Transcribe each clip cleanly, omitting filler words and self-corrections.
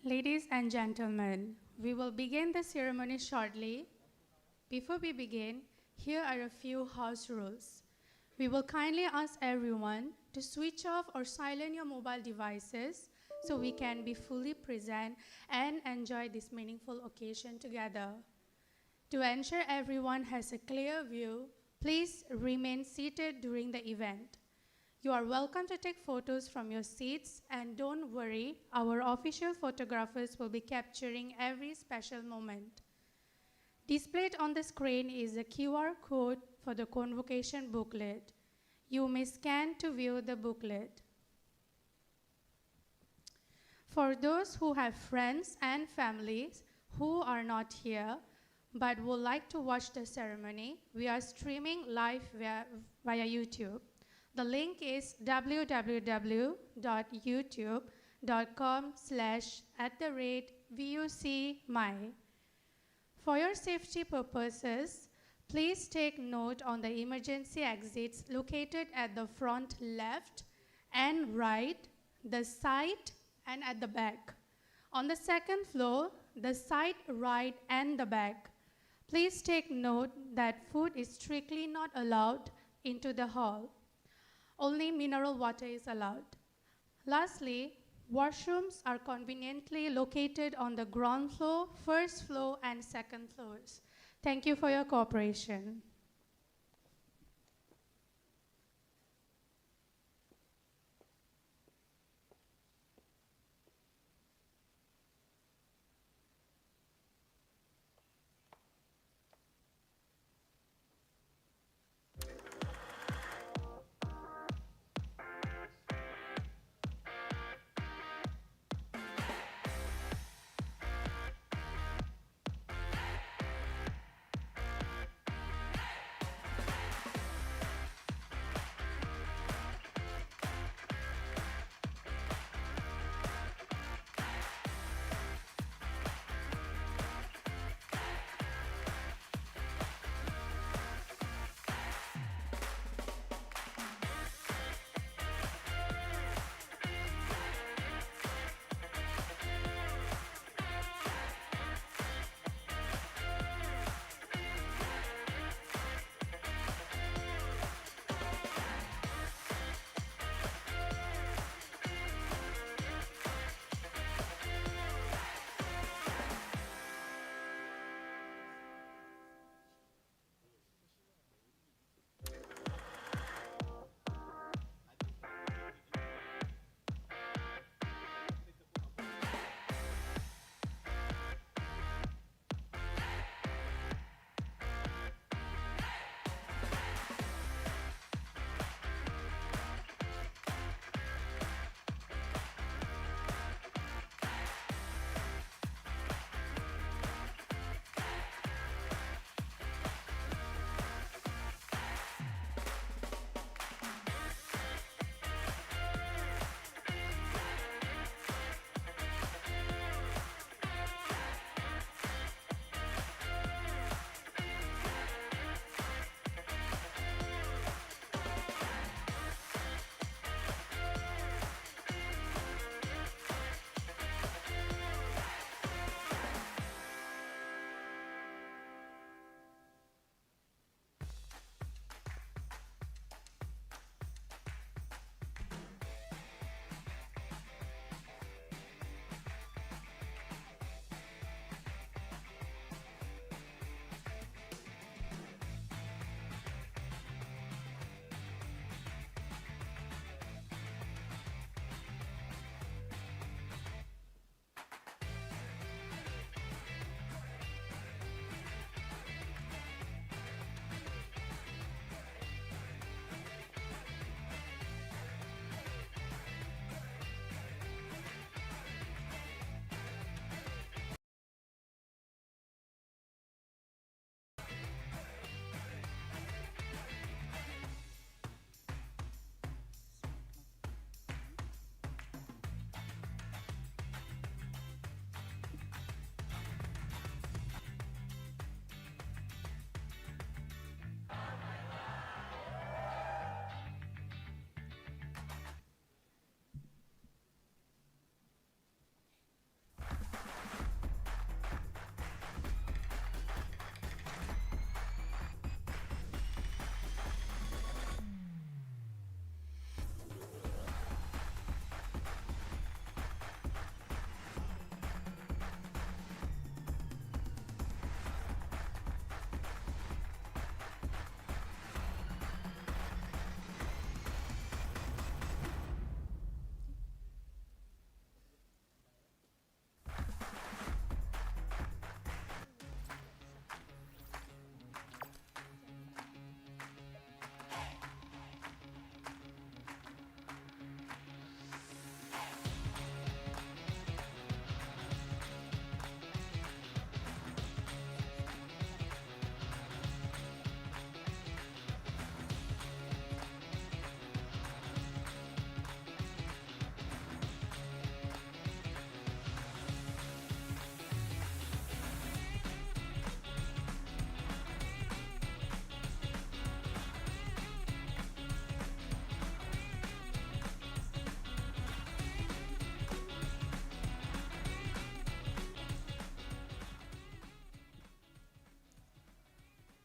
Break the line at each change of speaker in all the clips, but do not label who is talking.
Ladies and gentlemen, we will begin the ceremony shortly. Before we begin, here are a few house rules. We will kindly ask everyone to switch off or silence your mobile devices so we can be fully present and enjoy this meaningful occasion together. To ensure everyone has a clear view, please remain seated during the event. You are welcome to take photos from your seats, and don't worry, our official photographers will be capturing every special moment. Displayed on the screen is a QR code for the convocation booklet. You may scan to view the booklet. For those who have friends and families who are not here but would like to watch the ceremony, we are streaming live via YouTube. The link is www.youtube.com/@VUCmy. For your safety purposes, please take note on the emergency exits located at the front left and right, the side, and at the back. On the second floor, the side, right, and the back. Please take note that food is strictly not allowed into the hall. Only mineral water is allowed. Lastly, washrooms are conveniently located on the ground floor, first floor, and second floors. Thank you for your cooperation.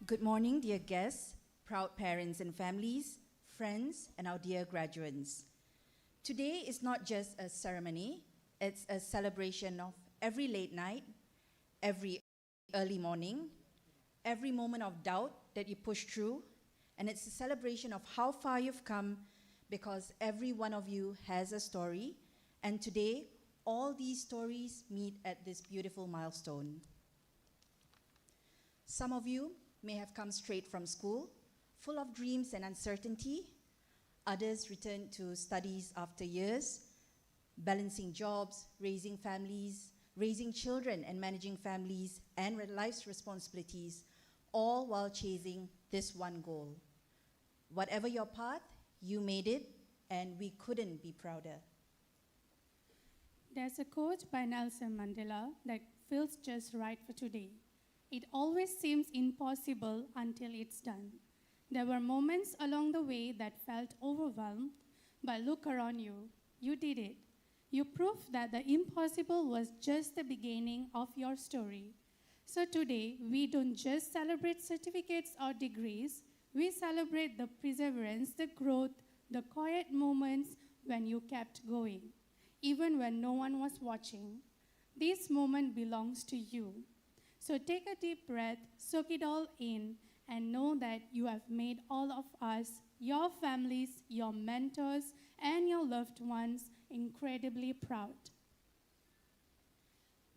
Good morning, dear guests, proud parents and families, friends, and our dear graduates. Today is not just a ceremony, it's a celebration of every late night, every early morning, every moment of doubt that you push through, and it's a celebration of how far you've come because every one of you has a story, and today, all these stories meet at this beautiful milestone. Some of you may have come straight from school, full of dreams and uncertainty. Others returned to studies after years, balancing jobs, raising families, raising children and managing families and life's responsibilities, all while chasing this one goal. Whatever your path, you made it, and we couldn't be prouder.
There's a quote by Nelson Mandela that feels just right for today. It always seems impossible until it's done. There were moments along the way that felt overwhelmed, but look around you. You did it. You proved that the impossible was just the beginning of your story. So today, we don't just celebrate certificates or degrees, we celebrate the perseverance, the growth, the quiet moments when you kept going, even when no one was watching. This moment belongs to you. So take a deep breath, soak it all in, and know that you have made all of us, your families, your mentors, and your loved ones incredibly proud.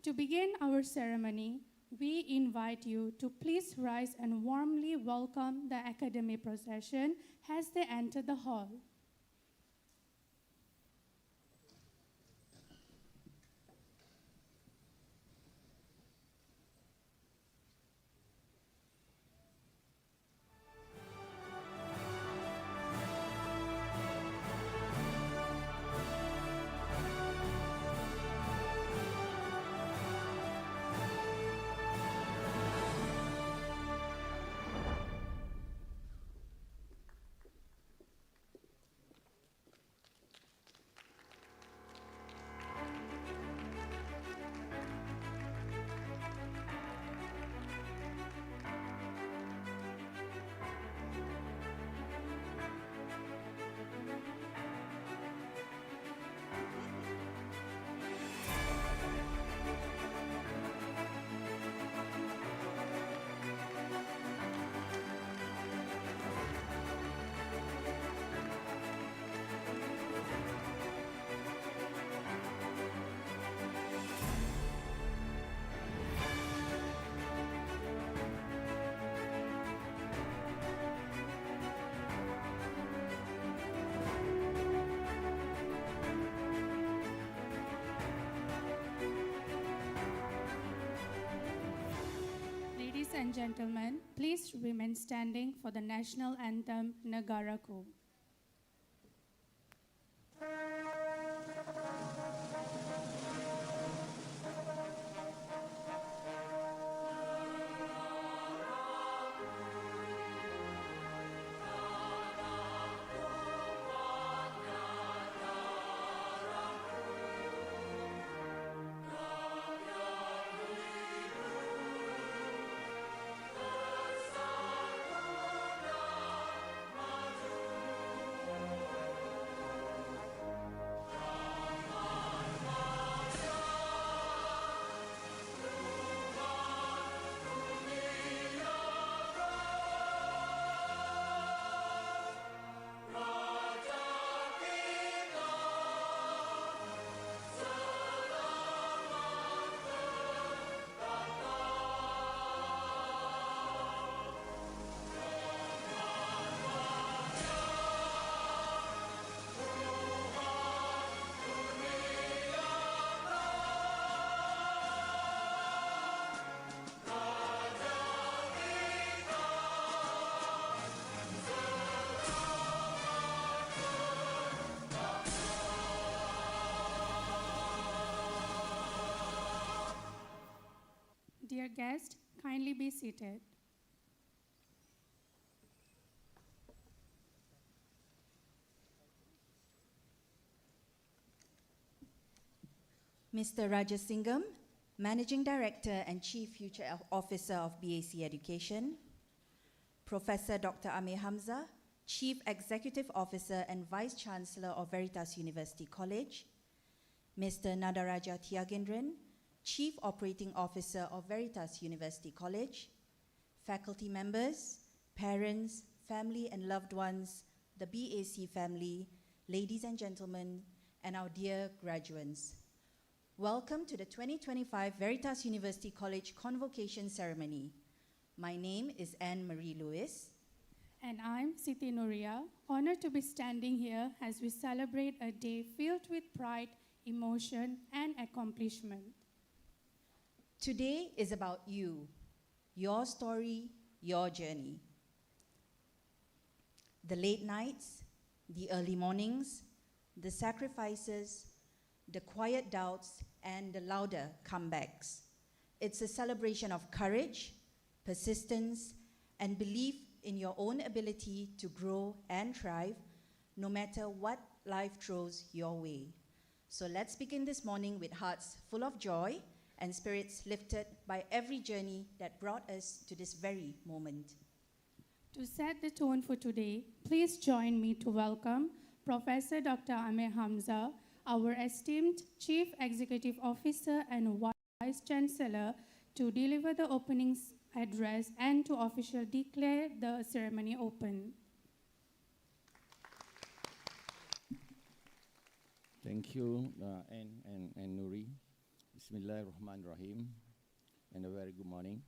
To begin our ceremony, we invite you to please rise and warmly welcome the Academy procession as they enter the hall. Ladies and gentlemen, please remain standing for the national anthem, Negaraku. Dear guests, kindly be seated.
Mr. Rajasingham, Managing Director and Chief Future Officer of BAC Education, Professor Dr. Amir Hamza, Chief Executive Officer and Vice Chancellor of Veritas University College, Mr. Nadaraja Thiagendran, Chief Operating Officer of Veritas University College, faculty members, parents, family and loved ones, the BAC family, ladies and gentlemen, and our dear graduates. Welcome to the 2025 Veritas University College Convocation Ceremony. My name is Anne Marie Lewis.
And I'm Siti Nuria, honored to be standing here as we celebrate a day filled with pride, emotion, and accomplishment.
Today is about you, your story, your journey. The late nights, the early mornings, the sacrifices, the quiet doubts, and the louder comebacks. It's a celebration of courage, persistence, and belief in your own ability to grow and thrive, no matter what life throws your way. So let's begin this morning with hearts full of joy and spirits lifted by every journey that brought us to this very moment.
To set the tone for today, please join me to welcome Professor Dr. Amir Hamza, our esteemed Chief Executive Officer and Vice Chancellor, to deliver the opening address and to officially declare the ceremony open.
Thank you, Anne and Nuri. Bismillahirrahmanirrahim, and a very good morning.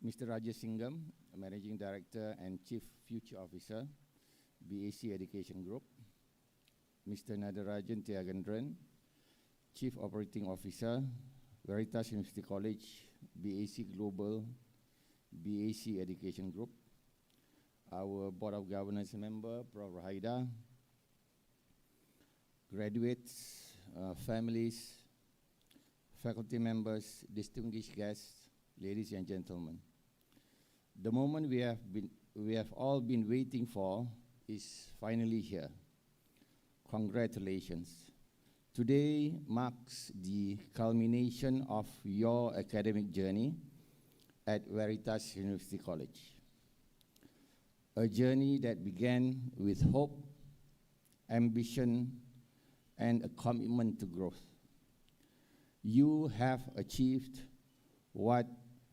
Mr. Rajesh Singham, Managing Director and Chief Future Officer, BAC Education Group. Mr. Nadarajan Thiagendran, Chief Operating Officer, Veritas University College, BAC Global, BAC Education Group. Our Board of Governors member, Prof. Rahida, graduates, families, faculty members, distinguished guests, ladies and gentlemen. The moment we have all been waiting for is finally here. Congratulations. Today marks the culmination of your academic journey at Veritas University College. A journey that began with hope, ambition, and a commitment to growth. You have achieved what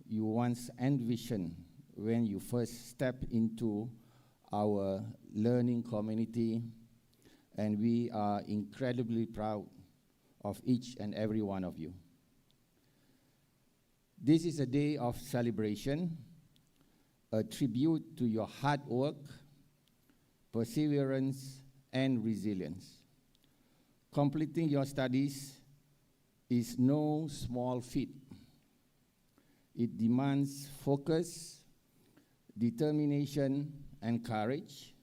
you once envisioned when you first stepped into our learning community, and we are incredibly proud of each and every one of you. This is a day of celebration, a tribute to your hard work, perseverance, and resilience. Completing your studies is no small feat. It demands focus, determination, and courage,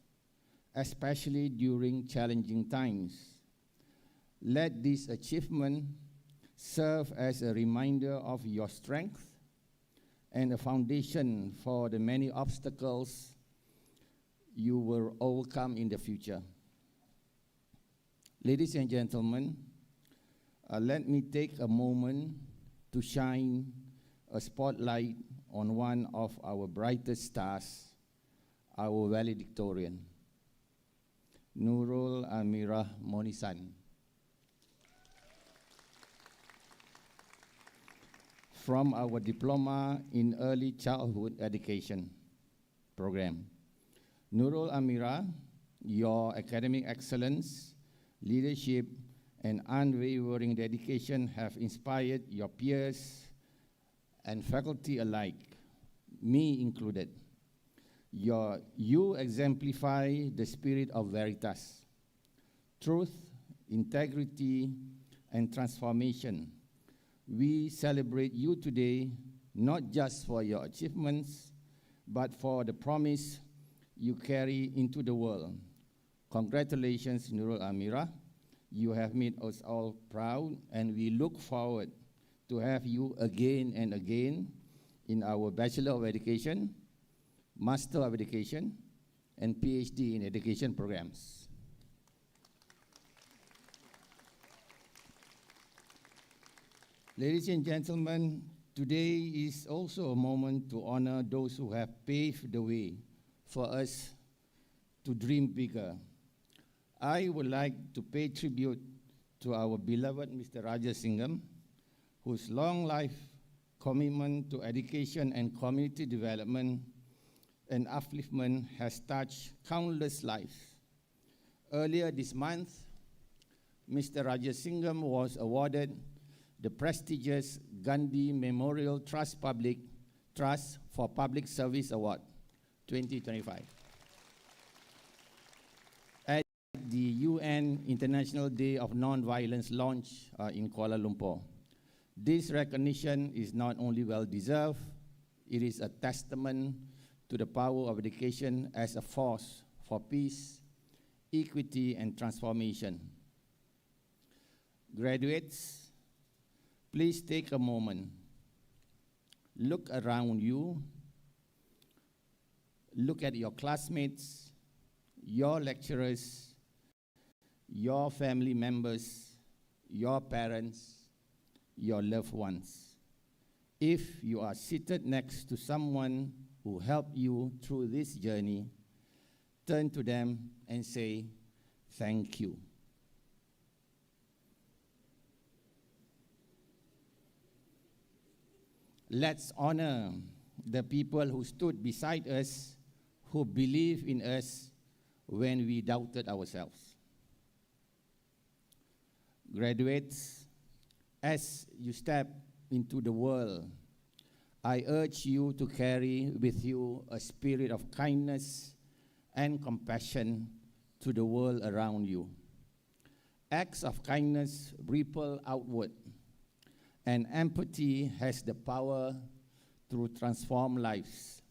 especially during challenging times. Let this achievement serve as a reminder of your strength and a foundation for the many obstacles you will overcome in the future. Ladies and gentlemen, let me take a moment to shine a spotlight on one of our brightest stars, our valedictorian, Nurul Amirah Monisan. From our Diploma in Early Childhood Education program. Nurul Amirah, your academic excellence, leadership, and unwavering dedication have inspired your peers and faculty alike, me included. You exemplify the spirit of Veritas, truth, integrity, and transformation. We celebrate you today, not just for your achievements, but for the promise you carry into the world. Congratulations, Nurul Amirah. You have made us all proud, and we look forward to have you again and again in our Bachelor of Education, Master of Education, and PhD in Education programs. Ladies and gentlemen, today is also a moment to honor those who have paved the way for us to dream bigger. I would like to pay tribute to our beloved Mr. Rajasingham, whose long life commitment to education and community development and upliftment has touched countless lives. Earlier this month, Mr. Rajasingham was awarded the prestigious Gandhi Memorial Trust for Public Service Award 2025 at the UN International Day of Nonviolence launch in Kuala Lumpur. This recognition is not only well-deserved, it is a testament to the power of education as a force for peace, equity, and transformation. Graduates, please take a moment. Look around you. Look at your classmates, your lecturers, your family members, your parents, your loved ones. If you are seated next to someone who helped you through this journey, turn to them and say, thank you. Let's honor the people who stood beside us, who believed in us when we doubted ourselves. Graduates, as you step into the world, I urge you to carry with you a spirit of kindness and compassion to the world around you. Acts of kindness ripple outward, and empathy has the power to transform lives.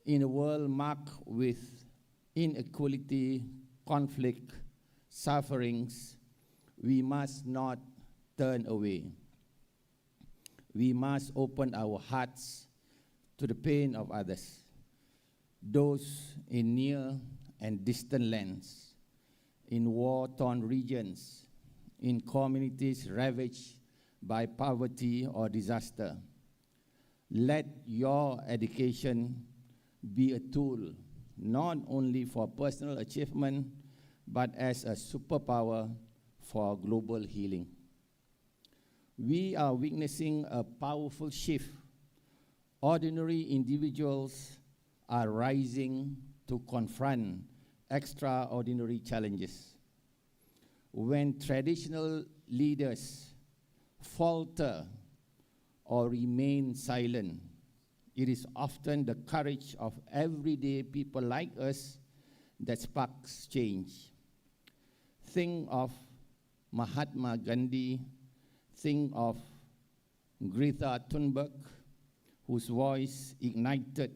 In a world marked with inequality, conflict, sufferings, we must not turn away. We must open our hearts to the pain of others, those in near and distant lands, in war-torn regions, in communities ravaged by poverty or disaster. Let your education be a tool not only for personal achievement, but as a superpower for global healing. We are witnessing a powerful shift. Ordinary individuals are rising to confront extraordinary challenges. When traditional leaders falter or remain silent, it is often the courage of everyday people like us that sparks change. Think of Mahatma Gandhi, think of Greta Thunberg, whose voice ignited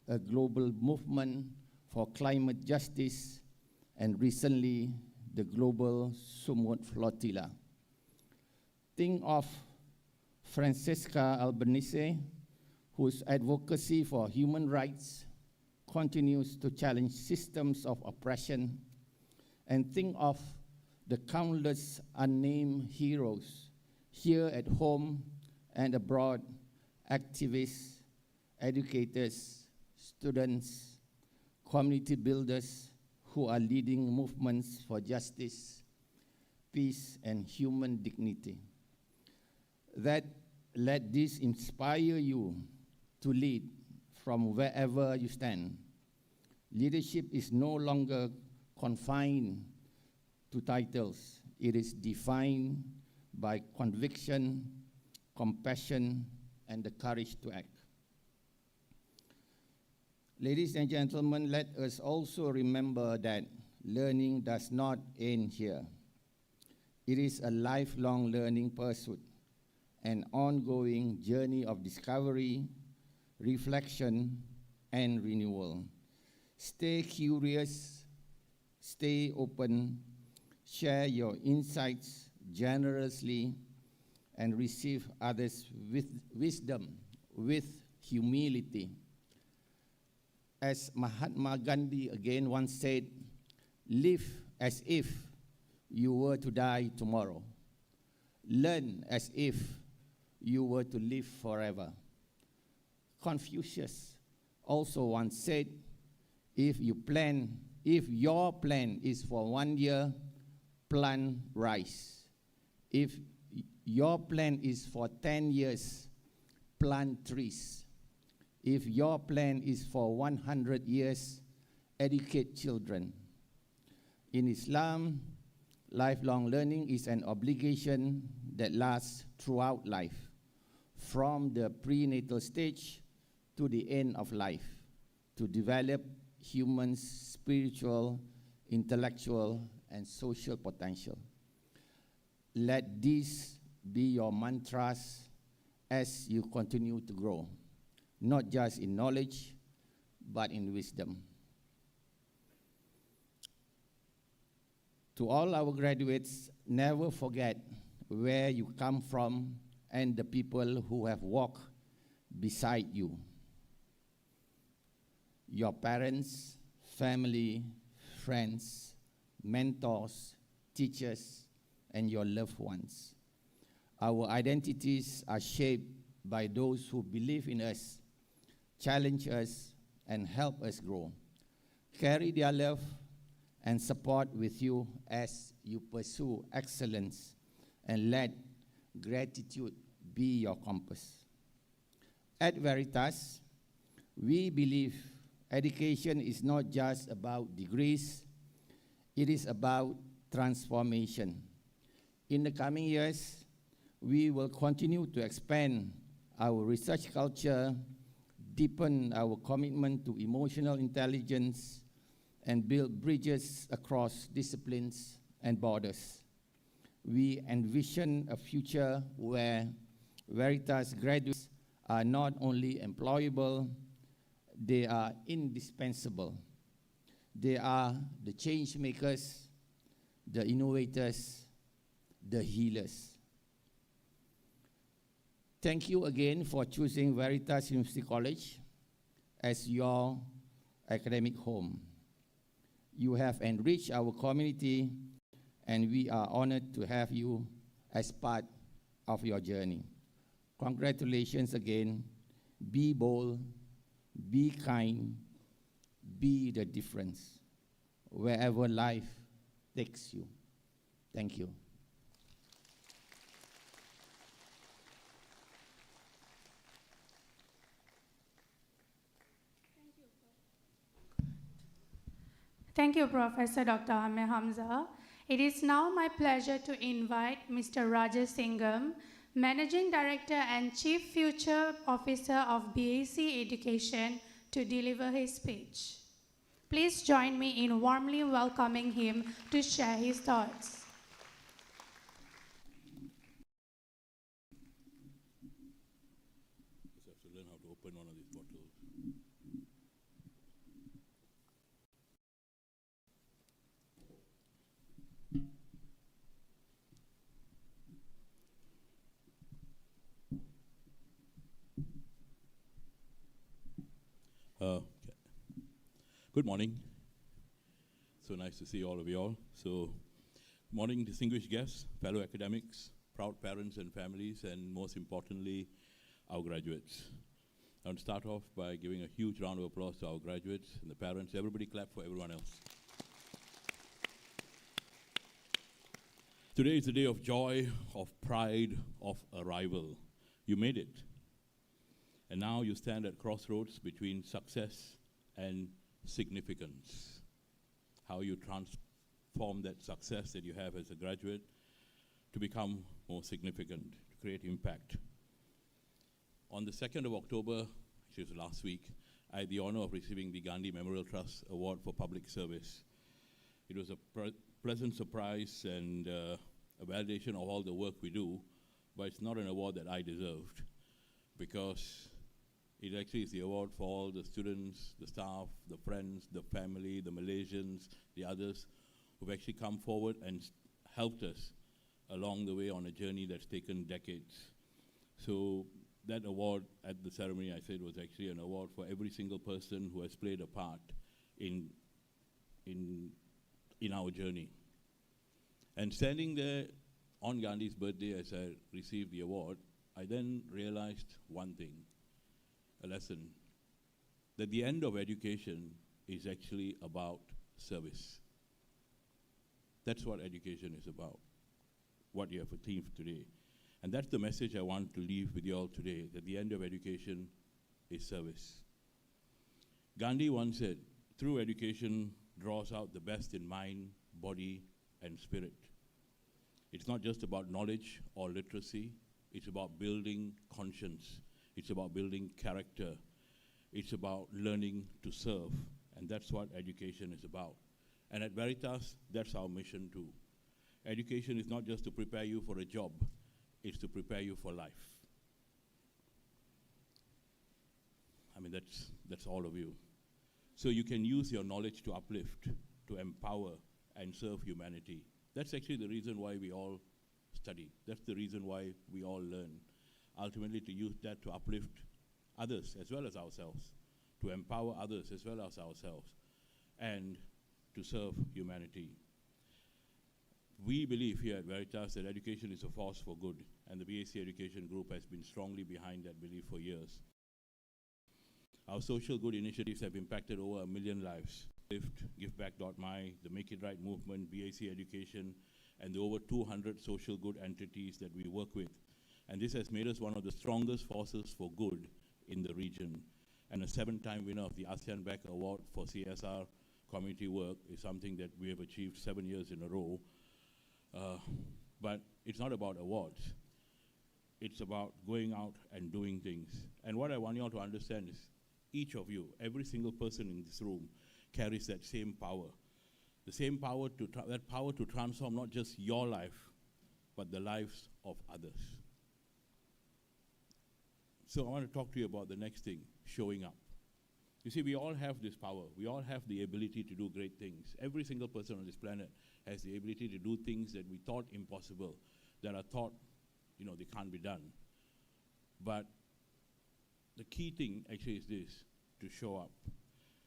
a global movement for climate justice, and recently the global Sumut Flotilla. Think of Francesca Albanese, whose advocacy for human rights continues to challenge systems of oppression, and think of the countless unnamed heroes here at home and abroad, activists, educators, students, community builders who are leading movements for justice, peace, and human dignity. Let this inspire you to lead from wherever you stand. Leadership is no longer confined to titles. It is defined by conviction, compassion, and the courage to act. Ladies and gentlemen, let us also remember that learning does not end here. It is a lifelong learning pursuit, an ongoing journey of discovery, reflection, and renewal. Stay curious, stay open, share your insights generously, and receive others with wisdom, with humility. As Mahatma Gandhi again once said, live as if you were to die tomorrow. Learn as if you were to live forever. Confucius also once said, If your plan is for 1 year, plant rice. If your plan is for 10 years, plant trees. If your plan is for 100 years, educate children. In Islam, lifelong learning is an obligation that lasts throughout life, from the prenatal stage to the end of life, to develop humans' spiritual, intellectual, and social potential. Let these be your mantras as you continue to grow, not just in knowledge, but in wisdom. To all our graduates, never forget where you come from and the people who have walked beside you. Your parents, family, friends, mentors, teachers, and your loved ones. Our identities are shaped by those who believe in us, challenge us, and help us grow. Carry their love and support with you as you pursue excellence, and let gratitude be your compass. At Veritas, we believe education is not just about degrees, it is about transformation. In the coming years, we will continue to expand our research culture, deepen our commitment to emotional intelligence, and build bridges across disciplines and borders. We envision a future where Veritas graduates are not only employable, they are indispensable. They are the change makers, the innovators, the healers. Thank you again for choosing Veritas University College as your academic home. You have enriched our community, and we are honored to have you as part of your journey. Congratulations again. Be bold, be kind, be the difference wherever life takes you. Thank you.
Thank you, Professor Dr. Amir Hamza. It is now my pleasure to invite Mr. Rajesh Singham, Managing Director and Chief Future Officer of BAC Education, to deliver his speech. Please join me in warmly welcoming him to share his thoughts.
Just have to learn how to open one of these bottles. Good morning. So nice to see all of you all. So, morning, distinguished guests, fellow academics, proud parents and families, and most importantly, our graduates. I want to start off by giving a huge round of applause to our graduates and the parents. Everybody clap for everyone else. Today is a day of joy, of pride, of arrival. You made it. And now you stand at crossroads between success and significance. How you transform that success that you have as a graduate to become more significant, to create impact. On the 2nd of October, which was last week, I had the honor of receiving the Gandhi Memorial Trust Award for Public Service. It was a pleasant surprise and a validation of all the work we do, but it's not an award that I deserved, because it actually is the award for all the students, the staff, the friends, the family, the Malaysians, the others who've actually come forward and helped us along the way on a journey that's taken decades. So that award at the ceremony, I said, was actually an award for every single person who has played a part in our journey. And standing there on Gandhi's birthday as I received the award, I then realized one thing, a lesson, that the end of education is actually about service. That's what education is about, what you have a theme today. And that's the message I want to leave with you all today, that the end of education is service. Gandhi once said, true education draws out the best in mind, body, and spirit. It's not just about knowledge or literacy, it's about building conscience, it's about building character, it's about learning to serve, and that's what education is about. And at Veritas, that's our mission too. Education is not just to prepare you for a job, it's to prepare you for life. I mean, that's all of you. So you can use your knowledge to uplift, to empower, and serve humanity. That's actually the reason why we all study. That's the reason why we all learn. Ultimately, to use that to uplift others as well as ourselves, to empower others as well as ourselves, and to serve humanity. We believe here at Veritas that education is a force for good, and the BAC Education Group has been strongly behind that belief for years. Our social good initiatives have impacted over 1 million lives. Lift, GiveBack.my, the Make It Right movement, BAC Education, and the over 200 social good entities that we work with. And this has made us one of the strongest forces for good in the region. And a 7-time winner of the ASEAN Back Award for CSR community work is something that we have achieved 7 years in a row. But it's not about awards. It's about going out and doing things. And what I want you all to understand is each of you, every single person in this room, carries that same power. The same power that power to transform not just your life, but the lives of others. So I want to talk to you about the next thing, showing up. You see, we all have this power. We all have the ability to do great things. Every single person on this planet has the ability to do things that we thought impossible, that are thought, they can't be done. But the key thing actually is this, to show up.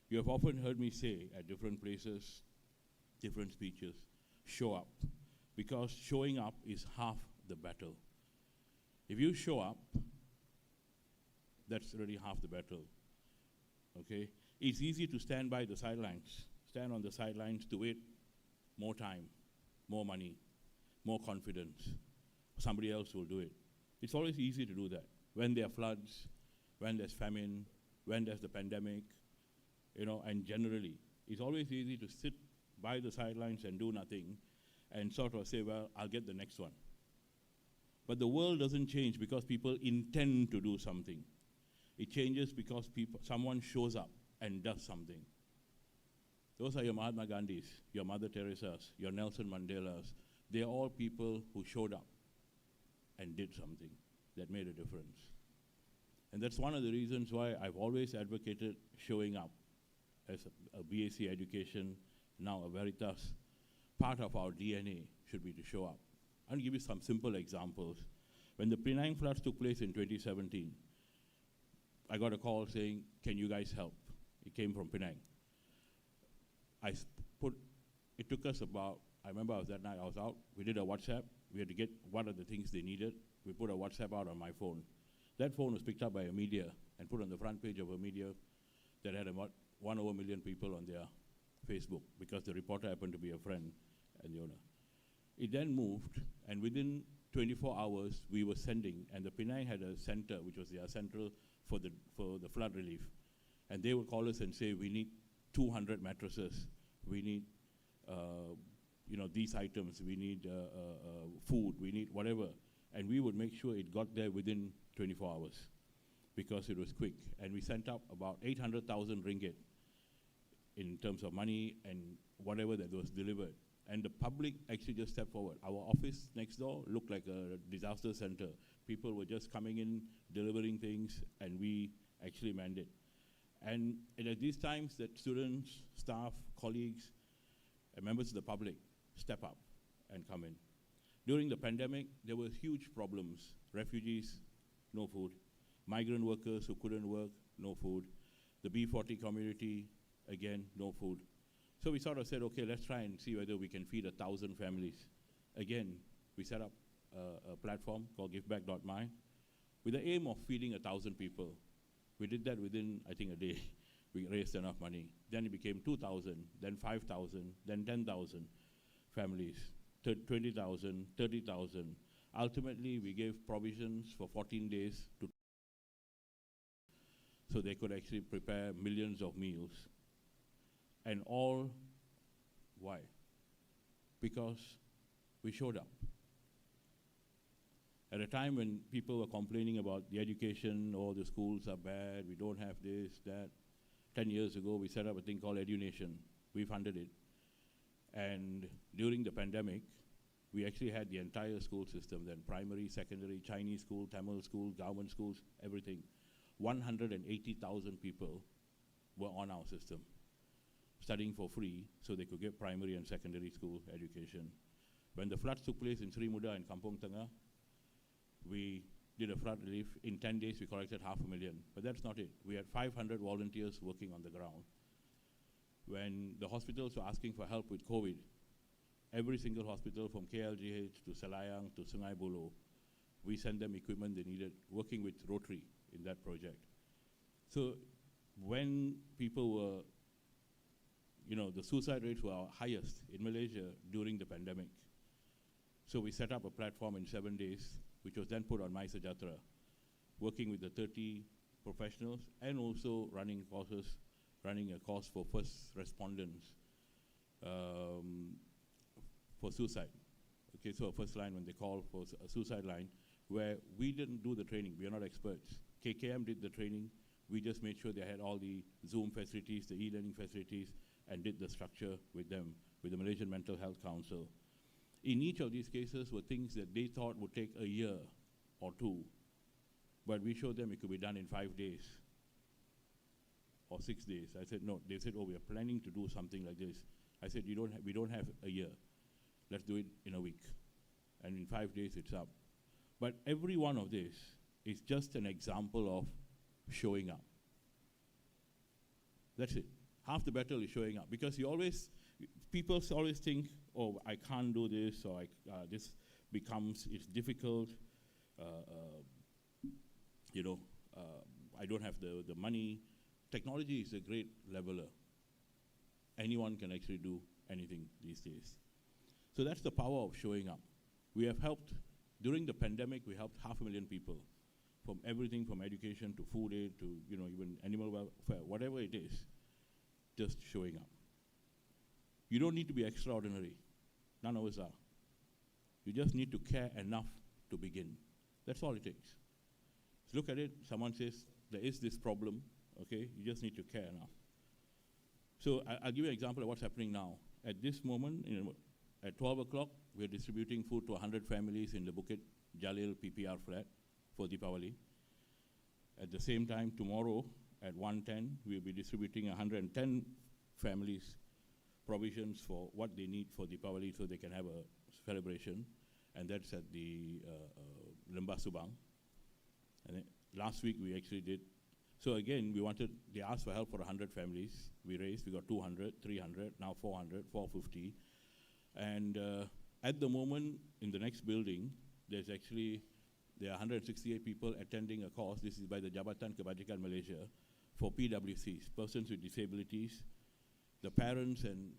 You have often heard me say at different places, different speeches, show up. Because showing up is half the battle. If you show up, that's already half the battle. Okay? It's easy to stand by the sidelines, stand on the sidelines to wait more time, more money, more confidence. Somebody else will do it. It's always easy to do that. When there are floods, when there's famine, when there's the pandemic, and generally, it's always easy to sit by the sidelines and do nothing and sort of say, well, I'll get the next one. But the world doesn't change because people intend to do something. It changes because someone shows up and does something. Those are your Mahatma Gandhis, your Mother Teresa's, your Nelson Mandelas. They're all people who showed up and did something that made a difference. And that's one of the reasons why I've always advocated showing up as a BAC education, now a Veritas. Part of our DNA should be to show up. I'll give you some simple examples. When the Penang floods took place in 2017, I got a call saying, can you guys help? It came from Penang. It took us about, I remember that night I was out, we did a WhatsApp, we had to get what are the things they needed. We put a WhatsApp out on my phone. That phone was picked up by a media and put on the front page of a media that had about 1 over million people on their Facebook because the reporter happened to be a friend and the owner. It then moved, and within 24 hours, we were sending, and the Penang had a center, which was their central for the flood relief. And they would call us and say, we need 200 mattresses, we need these items, we need food, we need whatever. And we would make sure it got there within 24 hours because it was quick. And we sent up about 800,000 ringgit in terms of money and whatever that was delivered. And the public actually just stepped forward. Our office next door looked like a disaster center. People were just coming in, delivering things, and we actually manned it. And at these times that students, staff, colleagues, and members of the public step up and come in. During the pandemic, there were huge problems. Refugees, no food. Migrant workers who couldn't work, no food. The B40 community, again, no food. So we sort of said, okay, let's try and see whether we can feed 1,000 families. Again, we set up a platform called GiveBack.my with the aim of feeding 1,000 people. We did that within, I think, a day. we raised enough money. Then it became 2,000, then 5,000, then 10,000 families, 20,000, 30,000. Ultimately, we gave provisions for 14 days so they could actually prepare millions of meals. And all, why? Because we showed up. At a time when people were complaining about the education, oh, the schools are bad, we don't have this, that. 10 years ago, we set up a thing called EduNation. We funded it. And during the pandemic, we actually had the entire school system then, primary, secondary, Chinese school, Tamil school, government schools, everything. 180,000 people were on our system, studying for free so they could get primary and secondary school education. When the floods took place in Sri Muda and Kampong Tengah, we did a flood relief. In 10 days, we collected 500,000. But that's not it. We had 500 volunteers working on the ground. When the hospitals were asking for help with COVID, every single hospital from KLGH to Selayang to Sungai Buloh, we sent them equipment they needed, working with Rotary in that project. So when people were, the suicide rates were our highest in Malaysia during the pandemic. So we set up a platform in 7 days, which was then put on My Sejahtera, working with the 30 professionals and also running a course for first respondents for suicide. Okay, so a first line when they call for a suicide line, where we didn't do the training, we are not experts. KKM did the training, we just made sure they had all the Zoom facilities, the e-learning facilities, and did the structure with them, with the Malaysian Mental Health Council. In each of these cases were things that they thought would take a year or two, but we showed them it could be done in 5 days or 6 days. I said, no. They said, oh, we are planning to do something like this. I said, we don't have a year. Let's do it in a week. And in 5 days, it's up. But every one of this is just an example of showing up. That's it. Half the battle is showing up. Because people always think, oh, I can't do this, or this it's difficult. I don't have the money. Technology is a great leveler. Anyone can actually do anything these days. So that's the power of showing up. We have helped, during the pandemic, we helped 500,000 people, from everything from education to food aid to even animal welfare, whatever it is, just showing up. You don't need to be extraordinary. None of us are. You just need to care enough to begin. That's all it takes. So look at it, someone says, there is this problem, okay? You just need to care enough. So I'll give you an example of what's happening now. At this moment, at 12 o'clock, we're distributing food to 100 families in the Bukit Jalil PPR flat for Deepavali. At the same time, tomorrow at 1:10, we'll be distributing 110 families provisions for what they need for Deepavali so they can have a celebration. And that's at the Lembah Subang. And last week we actually did. So again, they asked for help for 100 families. We got 200, 300, now 400, 450. And at the moment, in the next building, there are 168 people attending a course. This is by the Jabatan Kebajikan Malaysia for PWCs, persons with disabilities. The parents and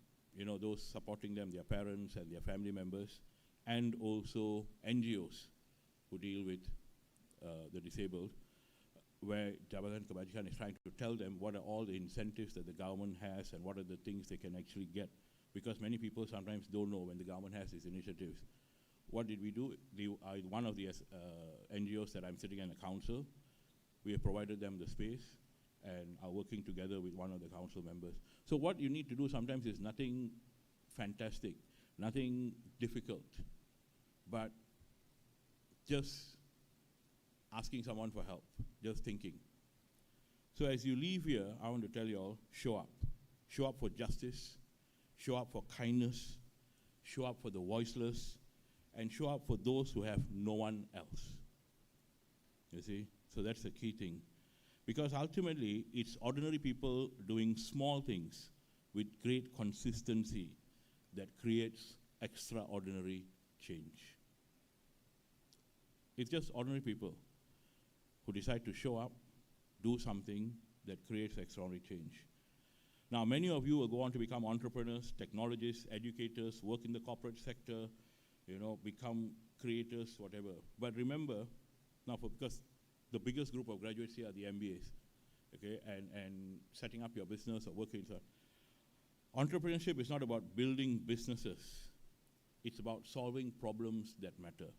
those supporting them, their parents and their family members, and also NGOs who deal with the disabled, where Jabatan Kebajikan is trying to tell them what are all the incentives that the government has and what are the things they can actually get. Because many people sometimes don't know when the government has these initiatives. What did we do? One of the NGOs that I'm sitting in the council, we have provided them the space and are working together with one of the council members. So what you need to do sometimes is nothing fantastic, nothing difficult, but just asking someone for help, just thinking. So as you leave here, I want to tell you all, show up. Show up for justice, show up for kindness, show up for the voiceless, and show up for those who have no one else. You see? So that's the key thing. Because ultimately, it's ordinary people doing small things with great consistency that creates extraordinary change. It's just ordinary people who decide to show up, do something that creates extraordinary change. Now, many of you will go on to become entrepreneurs, technologists, educators, work in the corporate sector, become creators, whatever. But remember, because the biggest group of graduates here are the MBAs, okay, and setting up your business or working. Entrepreneurship is not about building businesses. It's about solving problems that matter.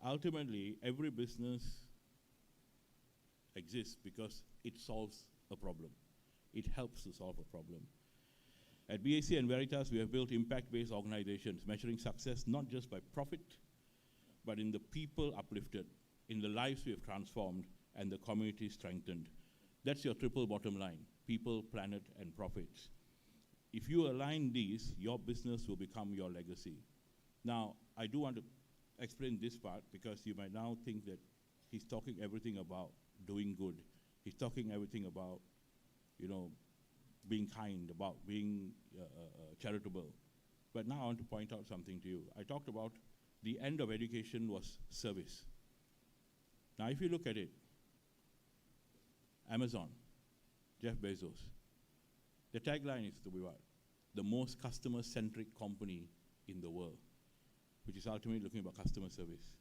Ultimately, every business exists because it solves a problem. It helps to solve a problem. At BAC and Veritas, we have built impact-based organizations measuring success not just by profit, but in the people uplifted, in the lives we have transformed, and the community strengthened. That's your triple bottom line: people, planet, and profits. If you align these, your business will become your legacy. Now, I do want to explain this part because you might now think that he's talking everything about doing good. He's talking everything about, being kind, about being charitable. But now I want to point out something to you. I talked about the end of education was service. Now, if you look at it, Amazon, Jeff Bezos, the tagline is to be what? The most customer-centric company in the world, which is ultimately looking about customer service.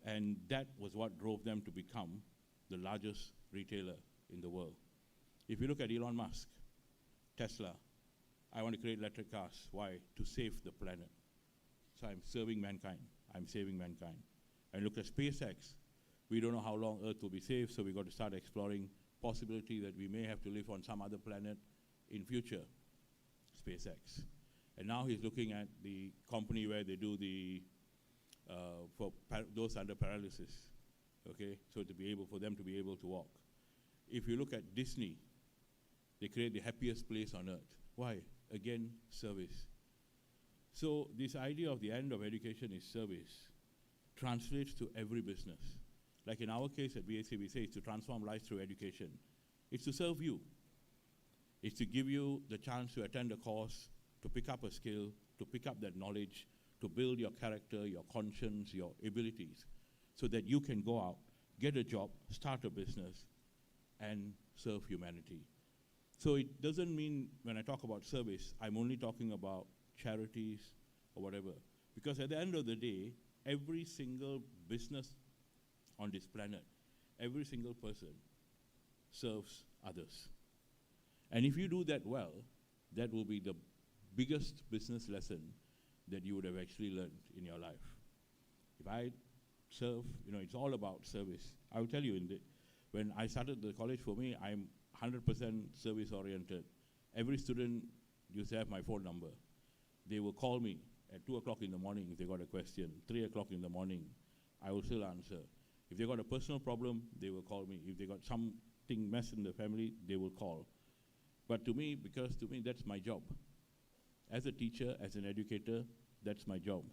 And that was what drove them to become the largest retailer in the world. If you look at Elon Musk, Tesla, I want to create electric cars. Why? To save the planet. So I'm serving mankind. I'm saving mankind. And look at SpaceX. We don't know how long Earth will be safe, so we've got to start exploring possibility that we may have to live on some other planet in future, SpaceX. And now he's looking at the company where they do the, for those under paralysis, okay? So for them to be able to walk. If you look at Disney, they create the happiest place on earth. Why? Again, service. So this idea of the end of education is service translates to every business. Like in our case at BAC, we say it's to transform lives through education. It's to serve you. It's to give you the chance to attend a course, to pick up a skill, to pick up that knowledge, to build your character, your conscience, your abilities, so that you can go out, get a job, start a business, and serve humanity. So it doesn't mean when I talk about service, I'm only talking about charities or whatever. Because at the end of the day, every single business on this planet, every single person serves others. And if you do that well, that will be the biggest business lesson that you would have actually learned in your life. If I serve, it's all about service. I will tell you, when I started the college, for me, I'm 100% service-oriented. Every student used to have my phone number. They will call me at 2 o'clock in the morning if they got a question, 3 o'clock in the morning, I will still answer. If they got a personal problem, they will call me. If they got something mess in the family, they will call. But to me, because to me, that's my job. As a teacher, as an educator, that's my job.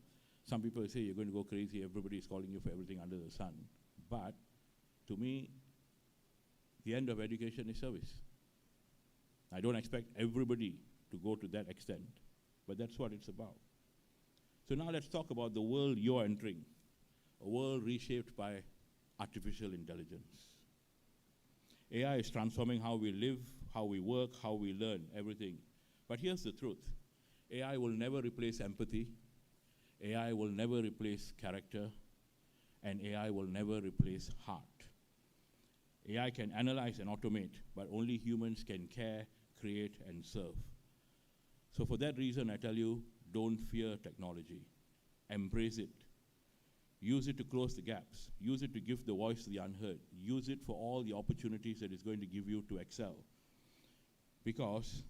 Some people say you're going to go crazy, everybody is calling you for everything under the sun. But to me, the end of education is service. I don't expect everybody to go to that extent, but that's what it's about. So now let's talk about the world you're entering, a world reshaped by artificial intelligence. AI is transforming how we live, how we work, how we learn, everything. But here's the truth. AI will never replace empathy. AI will never replace character. And AI will never replace heart. AI can analyze and automate, but only humans can care, create, and serve. So for that reason, I tell you, don't fear technology. Embrace it. Use it to close the gaps. Use it to give the voice to the unheard. Use it for all the opportunities that it's going to give you to excel. Because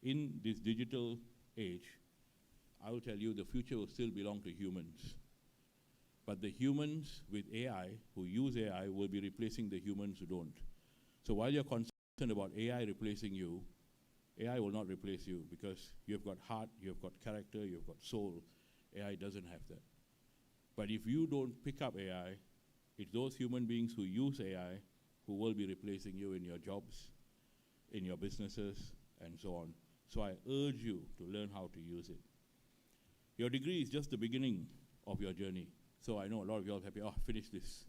in this digital age, I will tell you the future will still belong to humans. But the humans with AI, who use AI, will be replacing the humans who don't. So while you're concerned about AI replacing you, AI will not replace you because you've got heart, you've got character, you've got soul. AI doesn't have that. But if you don't pick up AI, it's those human beings who use AI who will be replacing you in your jobs, in your businesses, and so on. So I urge you to learn how to use it. Your degree is just the beginning of your journey. So I know a lot of you all happy, oh, finish this.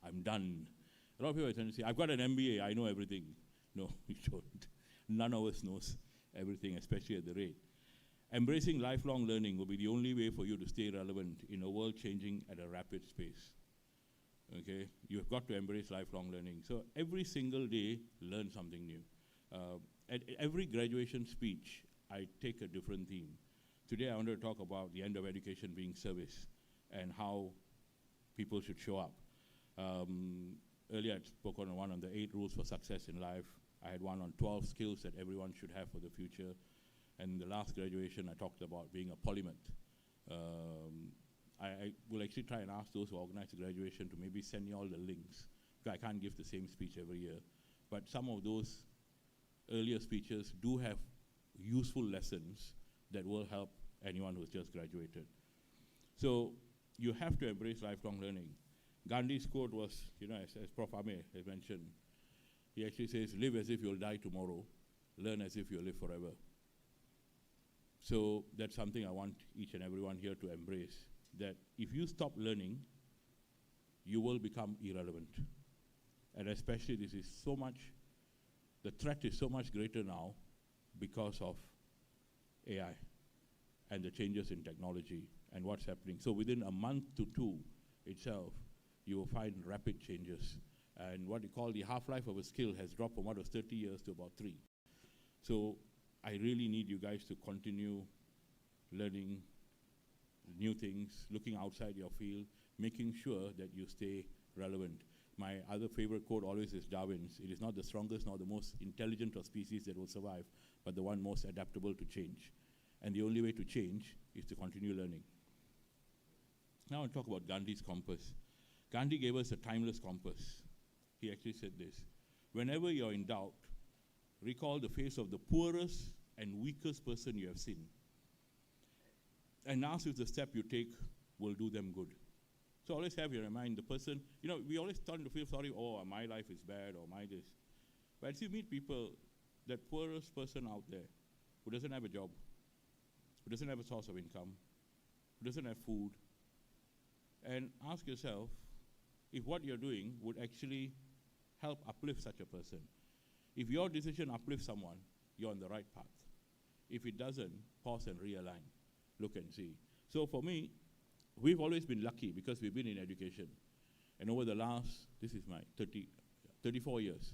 I'm done. A lot of people tend to say, I've got an MBA, I know everything. No, you don't. None of us knows everything, especially at the rate. Embracing lifelong learning will be the only way for you to stay relevant in a world changing at a rapid pace. Okay? You've got to embrace lifelong learning. So every single day, learn something new. At every graduation speech, I take a different theme. Today, I want to talk about the end of education being service and how people should show up. Earlier, I spoke on one on the 8 rules for success in life. I had one on 12 skills that everyone should have for the future. And the last graduation, I talked about being a polymath. I will actually try and ask those who organize the graduation to maybe send me all the links. I can't give the same speech every year. But some of those earlier speeches do have useful lessons that will help anyone who's just graduated. So you have to embrace lifelong learning. Gandhi's quote was, as Prof. Ame has mentioned, he actually says, live as if you'll die tomorrow, learn as if you'll live forever. So that's something I want each and everyone here to embrace, that if you stop learning, you will become irrelevant. And especially this is so much, the threat is so much greater now because of AI and the changes in technology and what's happening. So within a month to 2 itself, you will find rapid changes. And what you call the half-life of a skill has dropped from what was 30 years to about 3. So I really need you guys to continue learning new things, looking outside your field, making sure that you stay relevant. My other favorite quote always is Darwin's. It is not the strongest nor the most intelligent of species that will survive, but the one most adaptable to change. And the only way to change is to continue learning. Now I'll talk about Gandhi's compass. Gandhi gave us a timeless compass. He actually said this: whenever you're in doubt, recall the face of the poorest and weakest person you have seen, and ask if the step you take will do them good. So always have in your mind the person, we always start to feel sorry, oh, my life is bad, or my this. But as you meet people, that poorest person out there who doesn't have a job, who doesn't have a source of income, who doesn't have food, and ask yourself if what you're doing would actually help uplift such a person. If your decision uplifts someone, you're on the right path. If it doesn't, pause and realign. Look and see. So for me, we've always been lucky because we've been in education. And over the last, this is my 34 years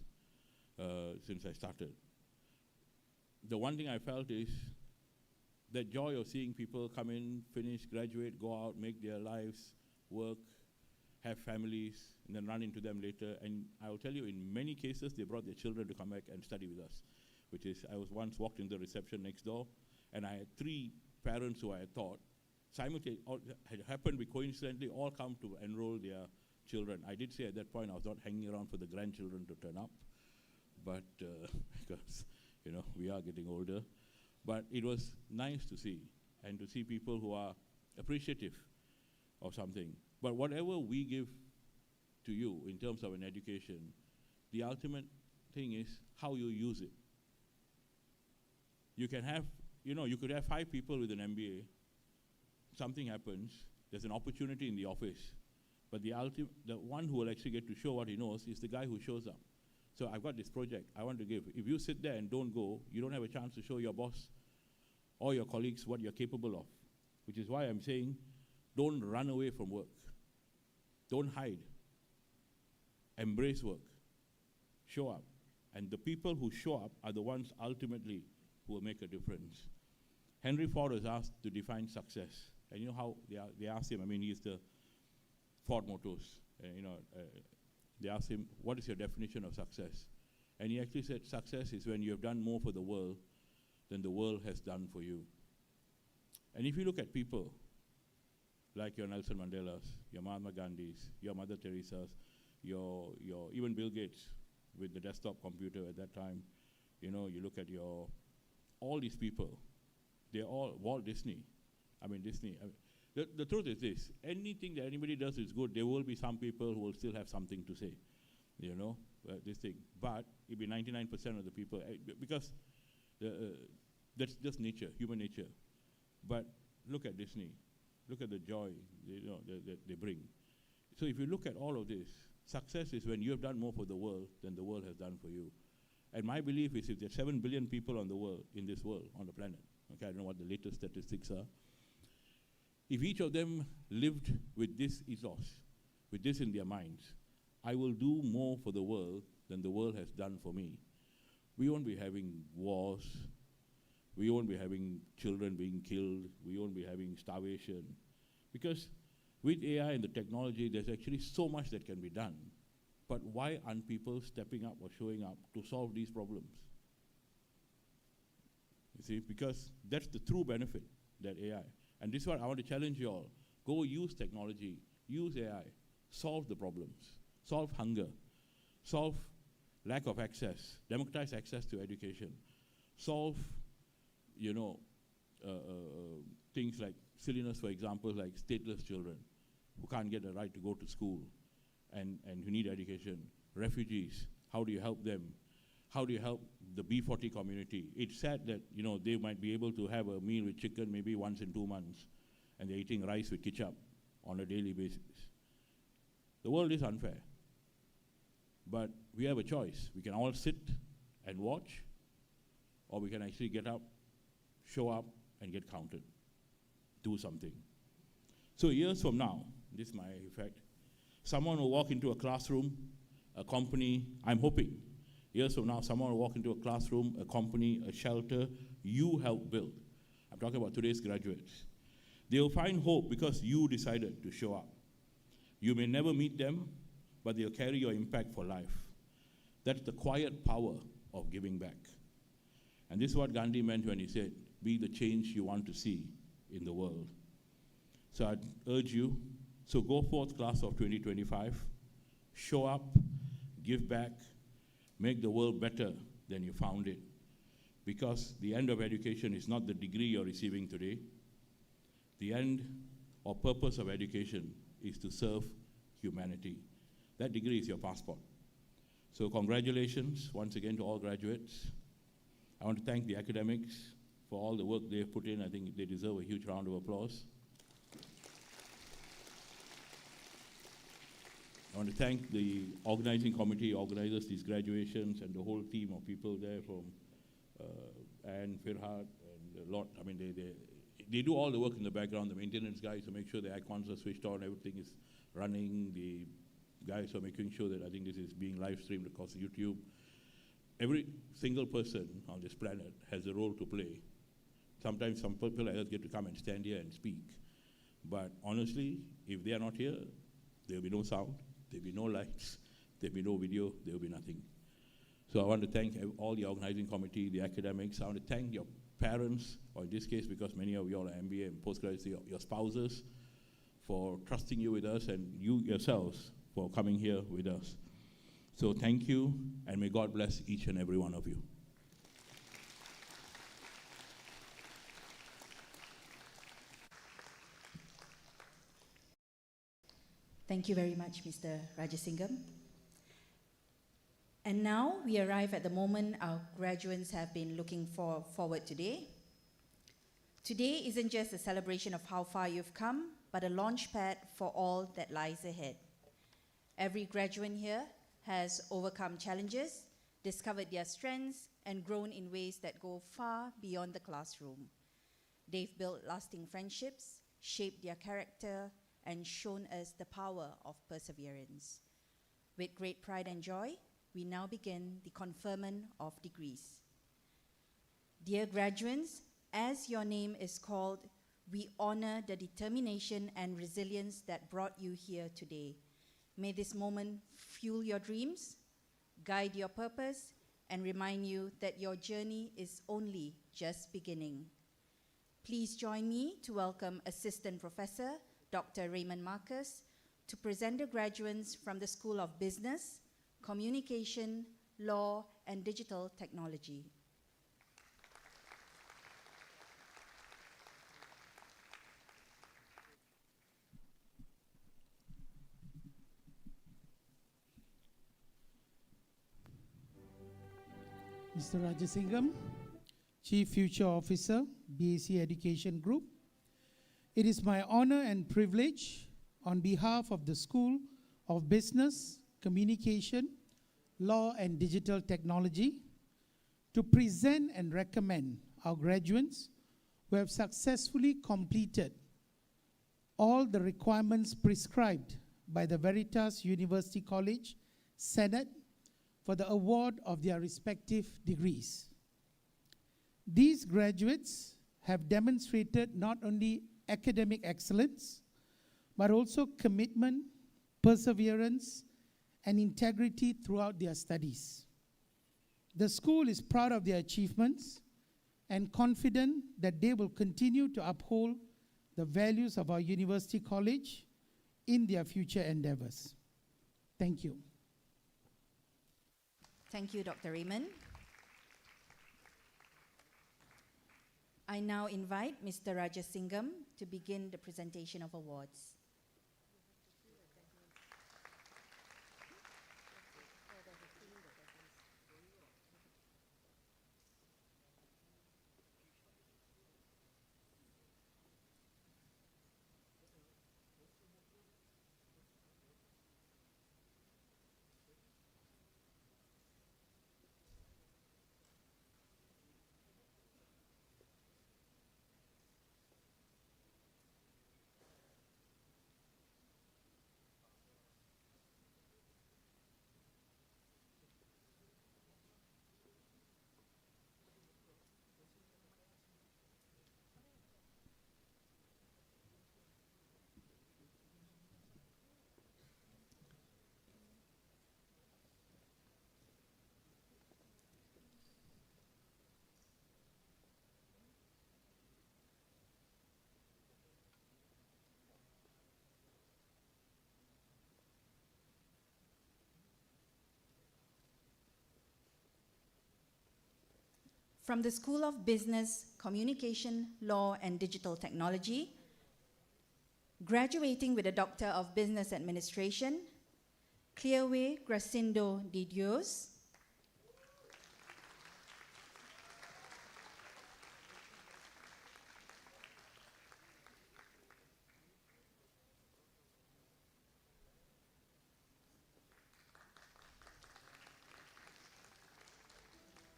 since I started. The one thing I felt is that joy of seeing people come in, finish, graduate, go out, make their lives, work, have families, and then run into them later. And I will tell you, in many cases, they brought their children to come back and study with us, which is, I was once walked in the reception next door, and I had 3 parents who I had thought, simultaneously, had happened to coincidentally all come to enroll their children. I did say at that point I was not hanging around for the grandchildren to turn up, but because, we are getting older. But it was nice to see, and to see people who are appreciative of something. But whatever we give to you in terms of an education, the ultimate thing is how you use it. You can have, you could have 5 people with an MBA. Something happens, there's an opportunity in the office, but the one who will actually get to show what he knows is the guy who shows up. So I've got this project I want to give. If you sit there and don't go, you don't have a chance to show your boss or your colleagues what you're capable of, which is why I'm saying don't run away from work. Don't hide. Embrace work. Show up. And the people who show up are the ones ultimately who will make a difference. Henry Ford was asked to define success. And you know how they asked him, he's the Ford Motors. They asked him, what is your definition of success? And he actually said, success is when you have done more for the world than the world has done for you. And if you look at people like your Nelson Mandelas, your Mahatma Gandhis, your Mother Teresa's, your even Bill Gates with the desktop computer at that time, you look at all these people, they're all Walt Disney. Disney. The truth is this: anything that anybody does is good. There will be some people who will still have something to say, this thing. But it'll be 99% of the people, because that's just nature, human nature. But look at Disney. Look at the joy that they bring. So if you look at all of this, Success is when you have done more for the world than the world has done for you. And my belief is if there are 7 billion people on the world, in this world, on the planet, okay, I don't know what the latest statistics are, if each of them lived with this ethos, with this in their minds, I will do more for the world than the world has done for me. We won't be having wars. We won't be having children being killed. We won't be having starvation. Because with AI and the technology, there's actually so much that can be done. But why aren't people stepping up or showing up to solve these problems? You see, because that's the true benefit, that AI. And this is what I want to challenge you all. Go use technology, use AI, solve the problems, solve hunger, solve lack of access, democratize access to education, solve, things like silliness, for example, like stateless children who can't get a right to go to school and who need education, refugees, how do you help them? How do you help the B40 community? It's sad that, they might be able to have a meal with chicken maybe once in 2 months, and they're eating rice with ketchup on a daily basis. The world is unfair. But we have a choice. We can all sit and watch, or we can actually get up, show up, and get counted. Do something. So years from now, this is my effect, someone will walk into a classroom, a company, I'm hoping, years from now, someone will walk into a classroom, a company, a shelter you helped build. I'm talking about today's graduates. They'll find hope because you decided to show up. You may never meet them, but they'll carry your impact for life. That's the quiet power of giving back. And this is what Gandhi meant when he said, be the change you want to see in the world. So I'd urge you, so go forth, class of 2025, show up, give back, make the world better than you found it. Because the end of education is not the degree you're receiving today. The end or purpose of education is to serve humanity. That degree is your passport. So congratulations once again to all graduates. I want to thank the academics for all the work they've put in. I think they deserve a huge round of applause. I want to thank the organizing committee, organizers these graduations, and the whole team of people there from Anne, Firhat, and a lot. I mean, they do all the work in the background, the maintenance guys to make sure the icons are switched on, everything is running, the guys are making sure that I think this is being live streamed across YouTube. Every single person on this planet has a role to play. Sometimes some people like us get to come and stand here and speak. But honestly, if they are not here, there will be no sound, there will be no lights, there will be no video, there will be nothing. So I want to thank all the organizing committee, the academics. I want to thank your parents, or in this case, because many of you all are MBA and postgraduates, your spouses, for trusting you with us, and you yourselves for coming here with us. So thank you, and may God bless each and every one of you.
Thank you very much, Mr. Rajasingham. And now we arrive at the moment our graduates have been looking forward today. Today isn't just a celebration of how far you've come, but a launchpad for all that lies ahead. Every graduate here has overcome challenges, discovered their strengths, and grown in ways that go far beyond the classroom. They've built lasting friendships, shaped their character, and shown us the power of perseverance. With great pride and joy, we now begin the conferment of degrees. Dear graduates, as your name is called, we honor the determination and resilience that brought you here today. May this moment fuel your dreams, guide your purpose, and remind you that your journey is only just beginning. Please join me to welcome Assistant Professor Dr. Raymond Marcus to present the graduates from the School of Business, Communication, Law, and Digital Technology.
Mr. Rajasingham, Chief Future Officer, BAC Education Group. It is my honor and privilege on behalf of the School of Business, Communication, Law and Digital Technology, to present and recommend our graduates who have successfully completed all the requirements prescribed by the Veritas University College Senate for the award of their respective degrees. These graduates have demonstrated not only academic excellence, but also commitment, perseverance, and integrity throughout their studies. The school is proud of their achievements and confident that they will continue to uphold the values of our university college in their future endeavors. Thank you.
Thank you, Dr. Raymond. I now invite Mr. Rajasingham to begin the presentation of awards. From the School of Business, Communication, Law, and Digital Technology, graduating with a Doctor of Business Administration, Clearway Gracindo de Dios.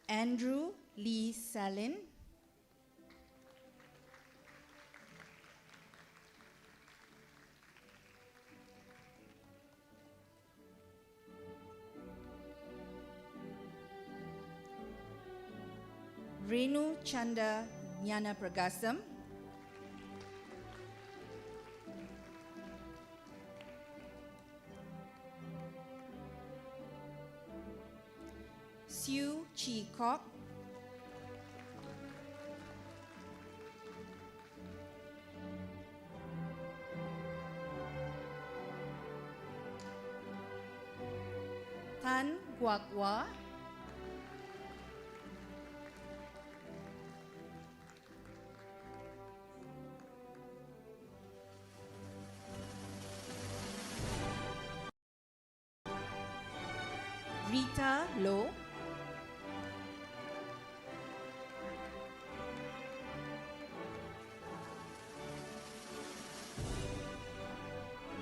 Andrew Lee Salin. Renu Chanda Jnana Pragasam. Siew Chi Kok. Tan Guak Wah. Rita Low.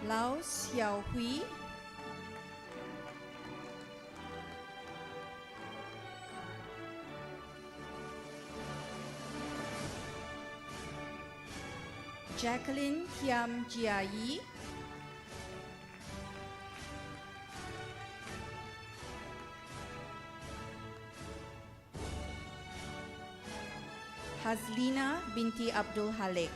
Lau Xiao Hui. Jacqueline Kiam Jiayi. Hazlina binti Abdul Halik.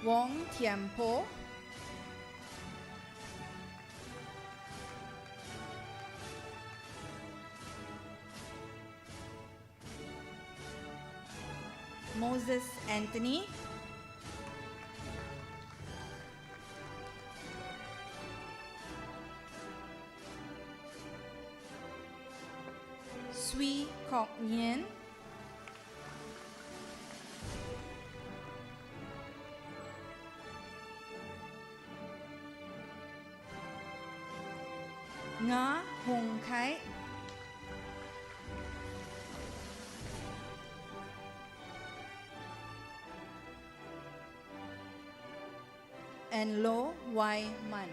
Wong Tiampo. Moses Anthony. Sui Kok Nyen. Nga Hong Khai. and Lo Wai Man.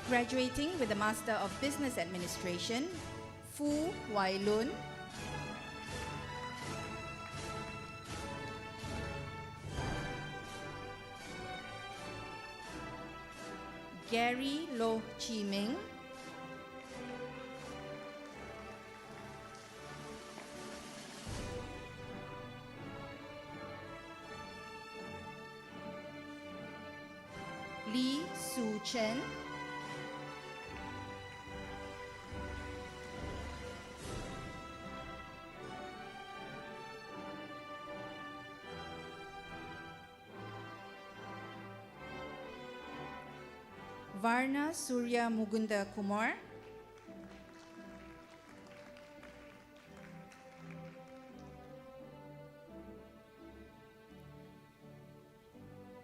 Graduating with a Master of Business Administration, Fu Wai Lun. Gary Lo Chi Ming. Lee Su Chen. Varna Surya Mugunda Kumar.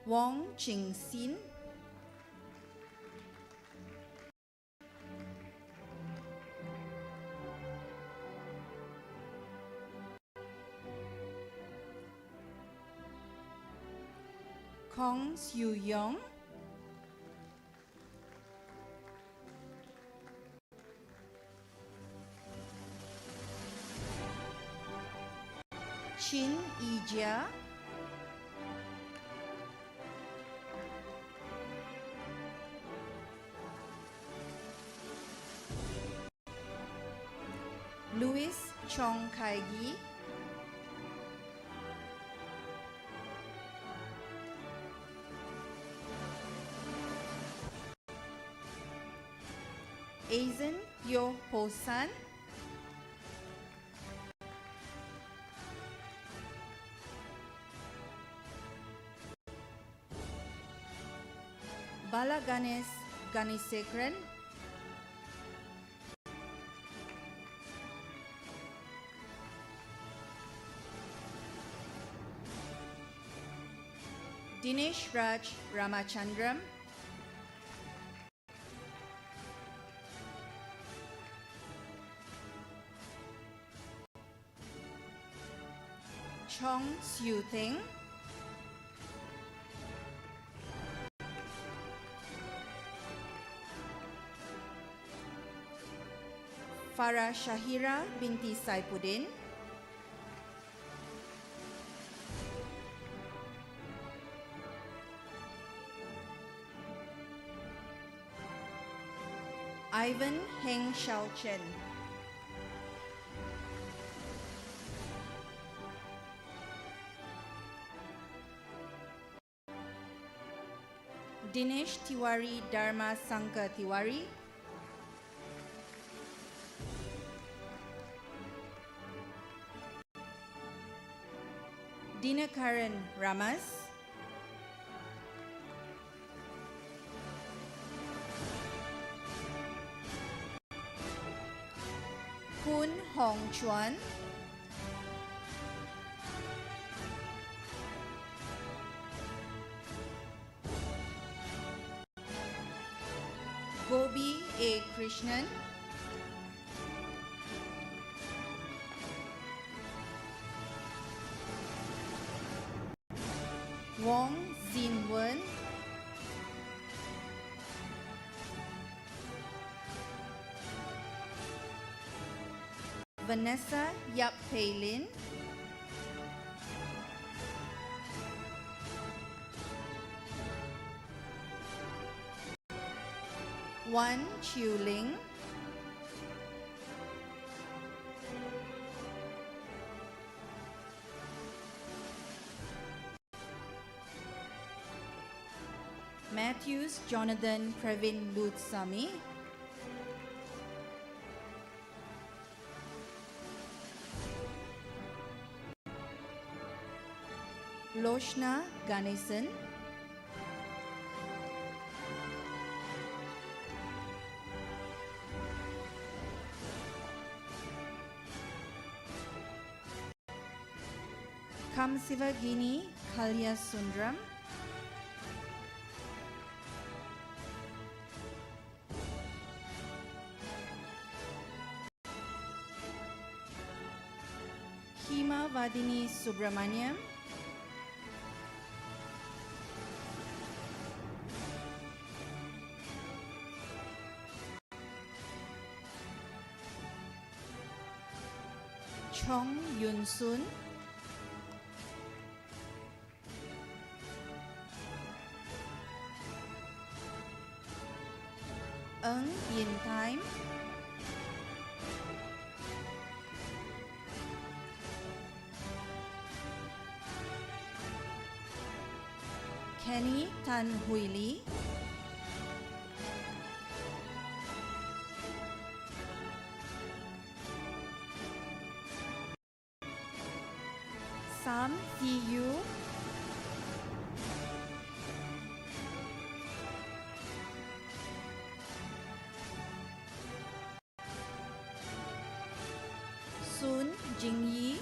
Wong Ching Sin. Kong Siu Yong. Chin Ijia. Louis Chong Kai Gi. Aizen Yo Po San. Bala Ganesh Ganesekran. Dinesh Raj Ramachandram. Chong Siu Teng. Farah Shahira binti Saipuddin. Ivan Heng Shao Chen. Dinesh Tiwari Dharma Sankar Tiwari. Dinakaran Ramas. Kun Hong Chuan. Gobi A. Krishnan. Wong Zin Wen. Vanessa Yap Pei Lin. Wan Chiu Ling. Matthews Jonathan Pravin Lutsami, Loshna Ganesan, Kamsivagini Kalyasundram, Himavadini Subramaniam, Chong Yun Sun, Eng Yin Time, Kenny Tan Hui Lee, Sam Si Yu, Sun Jingyi,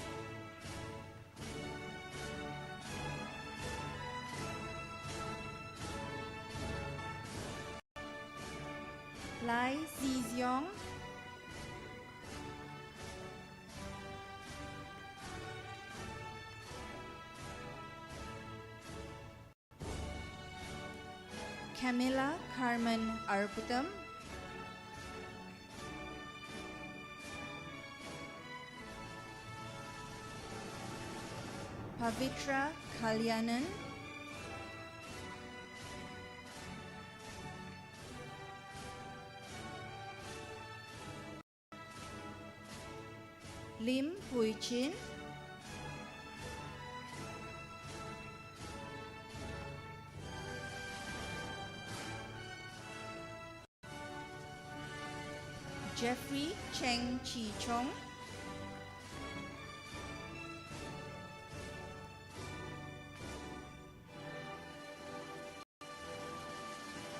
Lai Ziziong, Camilla Carmen Arputam, Pavitra Kalyanan, Lim Pui Chin, Jeffrey Cheng Chi Chong,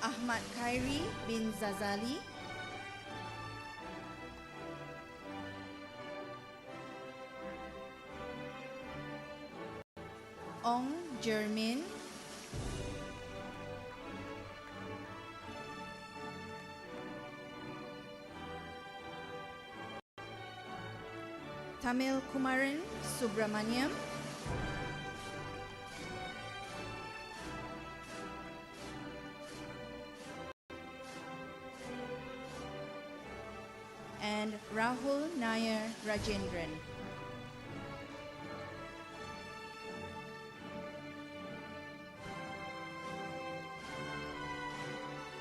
Ahmad Khairi bin Zazali, Ong Jermin, Tamil Kumaran Subramaniam, and Rahul Nair Rajendran.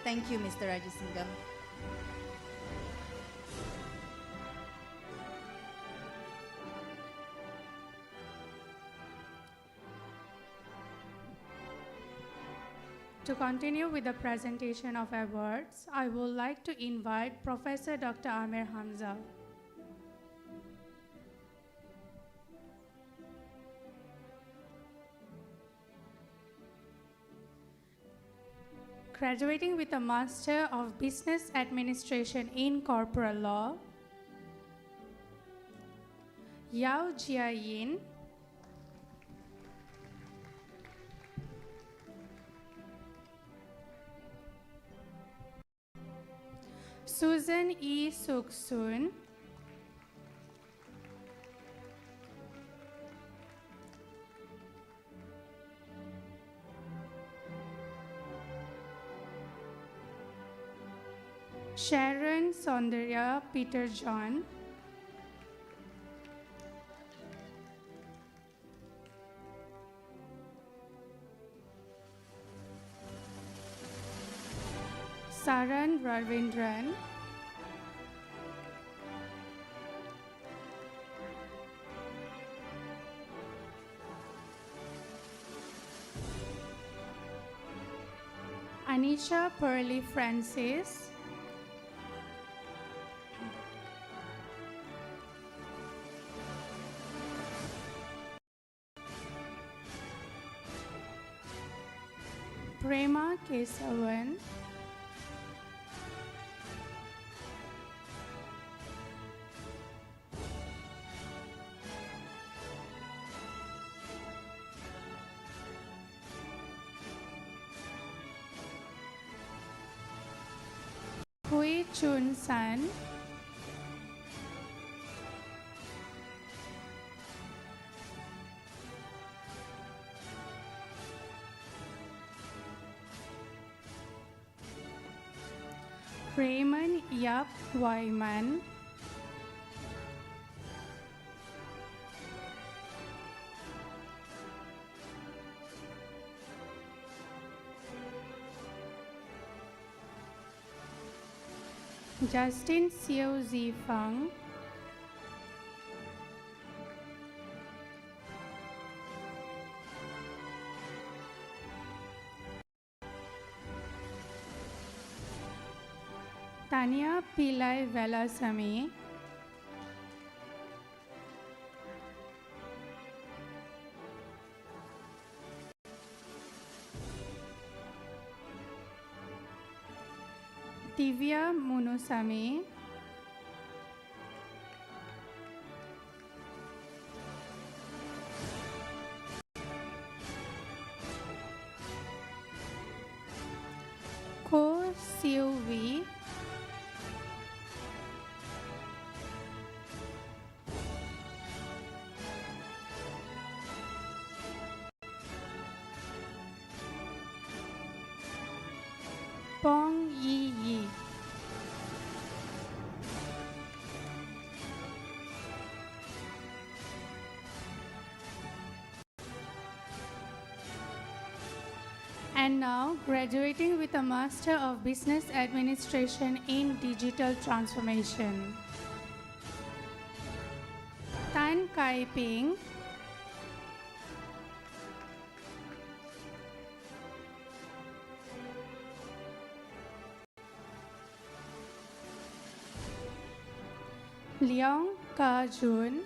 Thank you, Mr. Rajasingam.
To continue with the presentation of awards, I would like to invite Professor Dr. Amer Hamza. Graduating with a Master of Business Administration in Corporate Law, Yao Jia Yin, Susan E. Suk-sun, Sharon Sondarya Peter John, Saran Ravindran, Anisha Pearly Francis, Prema Kesavan, Hui Chun San, Raymond Yap Wyman, Justin Xiu Zifang, Tanya Pillai Velasamy, Divya Munusamy, Ko Siu Wee, Pong Yi Yi. And now, graduating with a Master of Business Administration in Digital Transformation. Tan Kai Ping, Leong Ka Jun,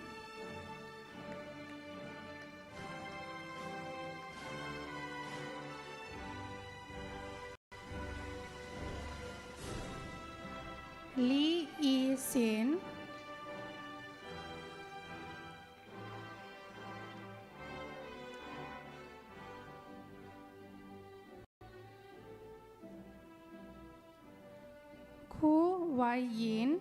Lee Yi Sin, Ku Wai Yin,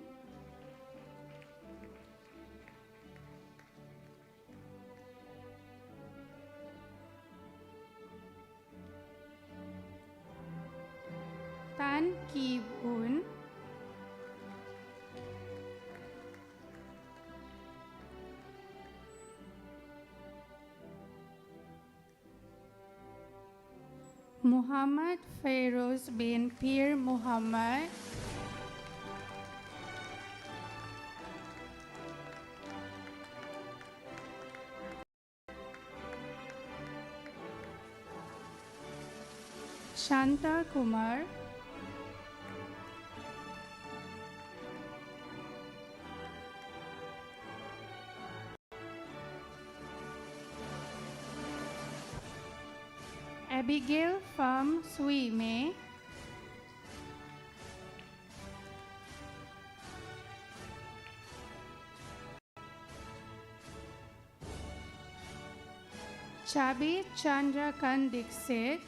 Tan Ki Boon, Muhammad Feroz bin Pir Muhammad, Shanta Kumar, Abigail Pham Sui Mei, Chabi Chandrakan Dixit,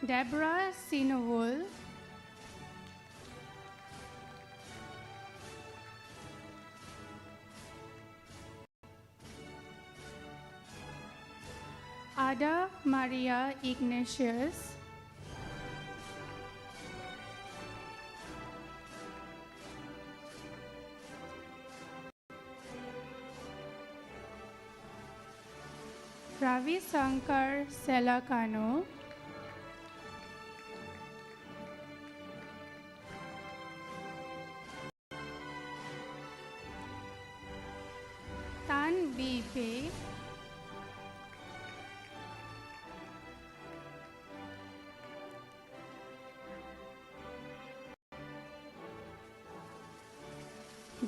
Deborah Sinowul, Ada Maria Ignatius, Ravi Sankar Selakano,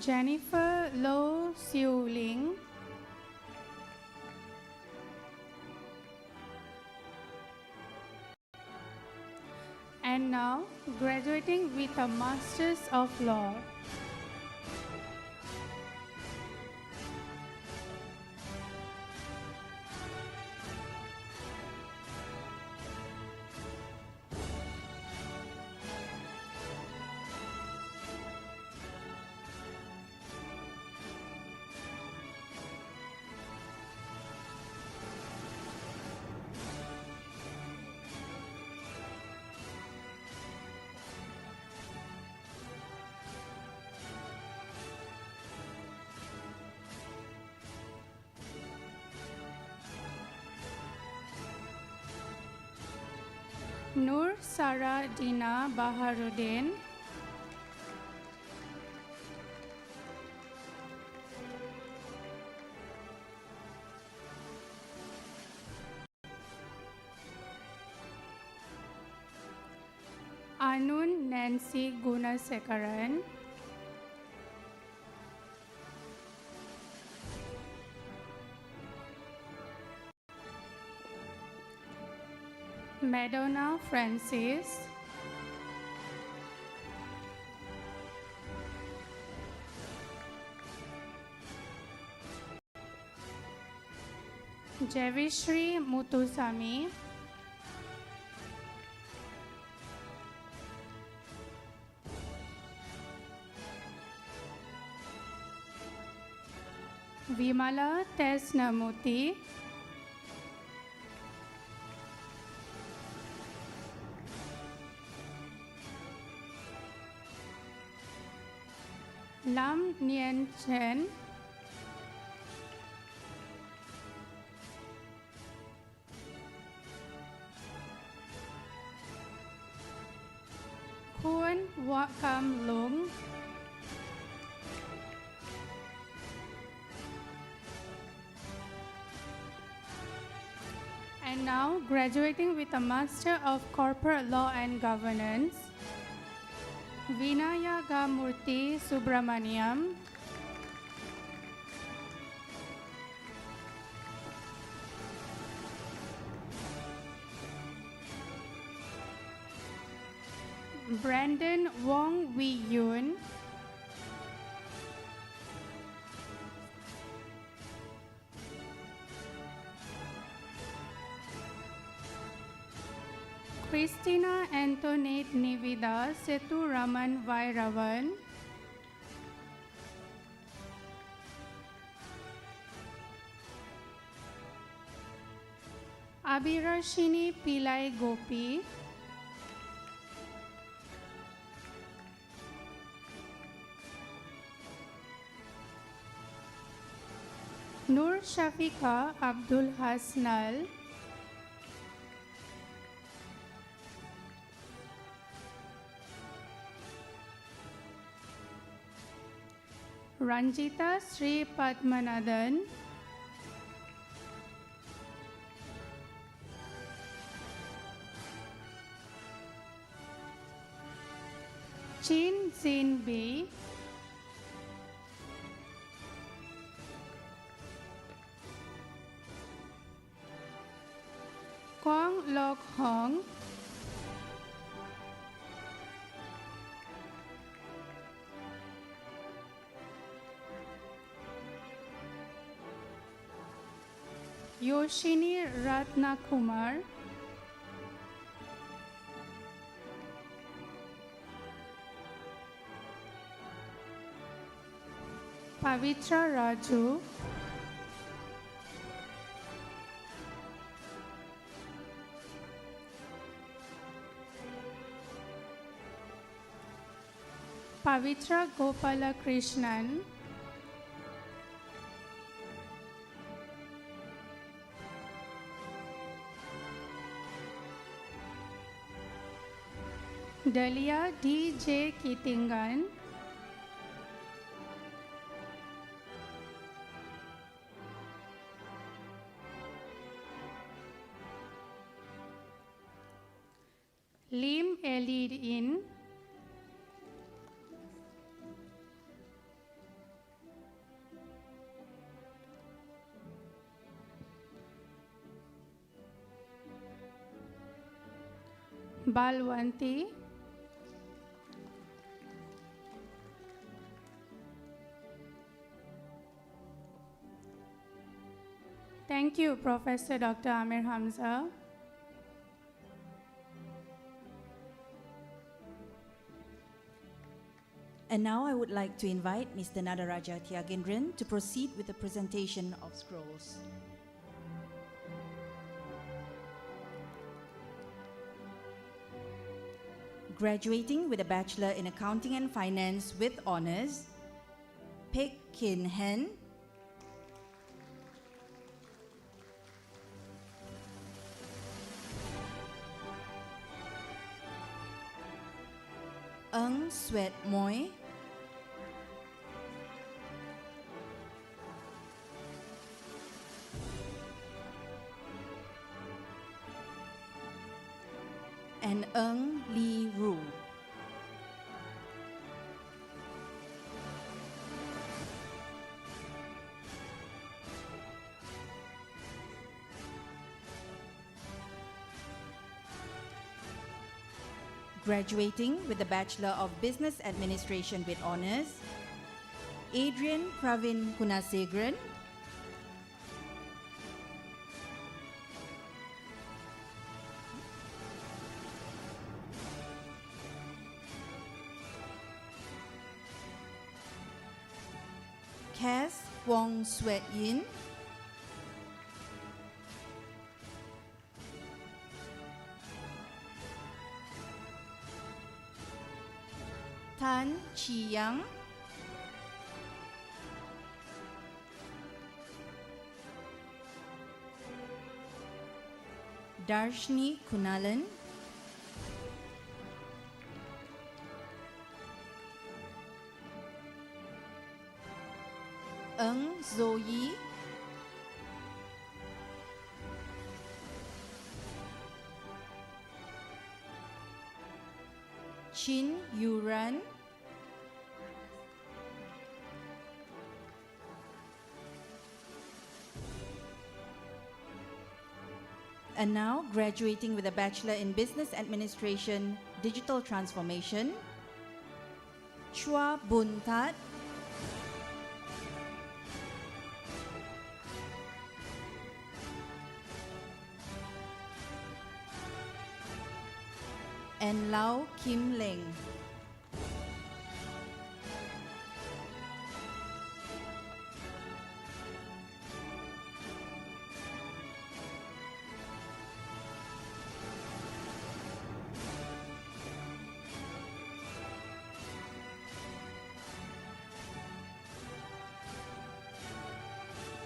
Jennifer Lo Siu Ling. And now, graduating with a Masters of Law. Nur Sarah Dina Baharuddin. Anun Nancy Gunasekaran. Madonna Francis. Javishri Muthusamy. Vimala Tesnamuthi. Lam Nien Chen. Kuan Wakam Lung. And now, graduating with a Master of Corporate Law and Governance, Vinaya Murthy Subramaniam. Brandon Wong Wee Yoon. Christina Antoinette Nivida Setu Raman Vairavan. Abhirashini Pillai Gopi. Nur Shafika Abdul Hasnal. Ranjita Sri Padmanathan. Chin Zin B. Kwang Lok Hong. Yoshini Ratnakumar. Pavitra Raju. Pavitra Gopala Krishnan. Dalia D.J. Kitingan. Lim Elid In. Balwanti, thank you, Professor Dr. Amir Hamza.
And now I would like to invite Mr. Nadaraja Tiagendran to proceed with the presentation of scrolls. Graduating with a Bachelor in Accounting and Finance with honors, Pek Kin Hen, Eng Swet Moy, and Eng Lee Ru. Graduating with the Bachelor of Business Administration with honors, Adrian Pravin Kunasegran, Cass Wong Swet Yin, Tan Chi Yang, Darshni Kunalan, Eng Zoe, Chin Yuran, and now graduating with a Bachelor in Business Administration, Digital Transformation, Chua Bun Tat, and Lau Kim Leng.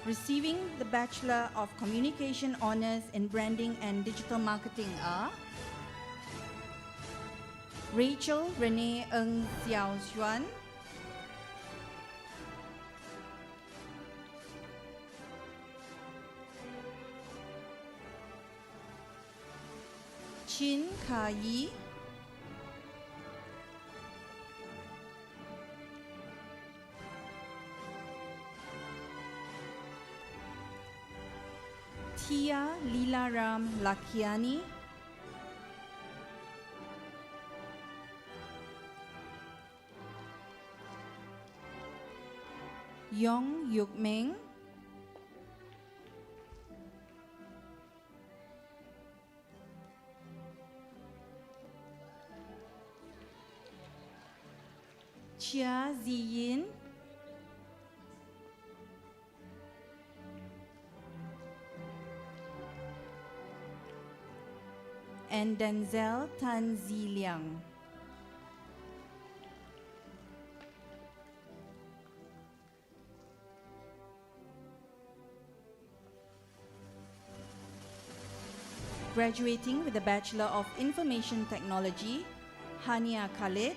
Receiving the Bachelor of Communication Honors in Branding and Digital Marketing are Rachel Renee Ng Xiao Xuan, Chin Ka Yi, Tia Leelaram Lakiani, Yong Yuk Meng, Chia Ziyin, and Denzel Tan Zi Liang. Graduating with a Bachelor of Information Technology, Hania Khalid,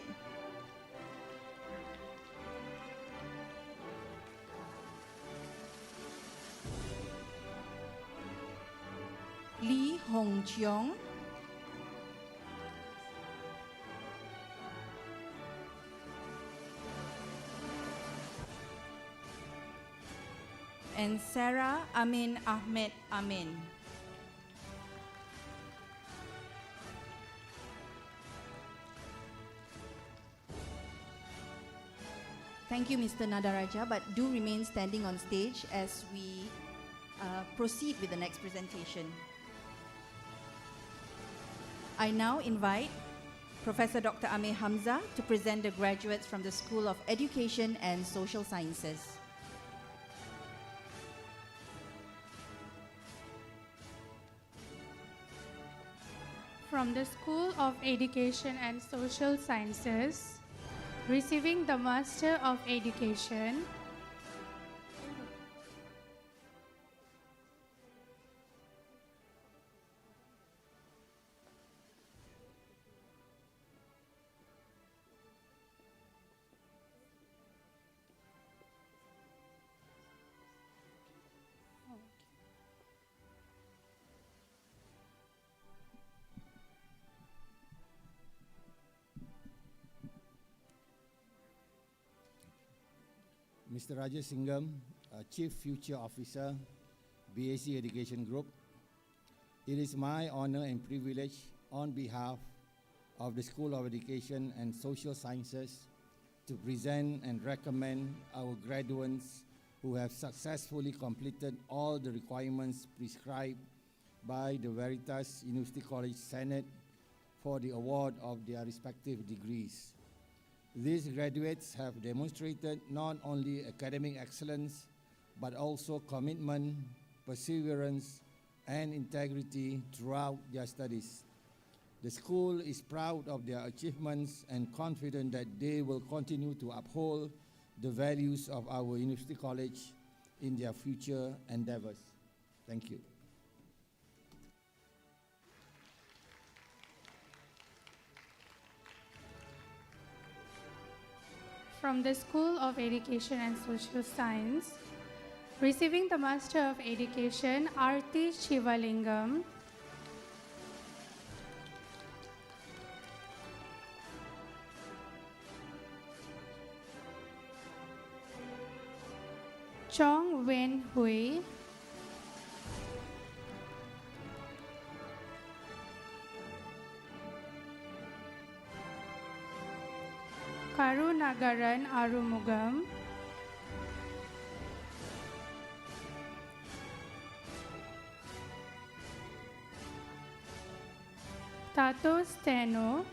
Lee Hong Cheong, and Sarah Amin Ahmed Amin. Thank you, Mr. Nadaraja, but do remain standing on stage as we proceed with the next presentation. I now invite Professor Dr. Amir Hamza to present the graduates from the School of Education and Social Sciences.
From the School of Education and Social Sciences, receiving the Master of Education,
Mr. Rajesh Singham, Chief Future Officer, BAC Education Group. It is my honor and privilege on behalf of the School of Education and Social Sciences to present and recommend our graduates who have successfully completed all the requirements prescribed by the Veritas University College Senate for the award of their respective degrees. These graduates have demonstrated not only academic excellence, but also commitment, perseverance, and integrity throughout their studies. The school is proud of their achievements and confident that they will continue to uphold the values of our University College in their future endeavors. Thank you.
from the School of Education and Social Science, receiving the Master of Education, Arti Shivalingam, Chong Wen Hui, Karunagaran Arumugam, Tato Steno,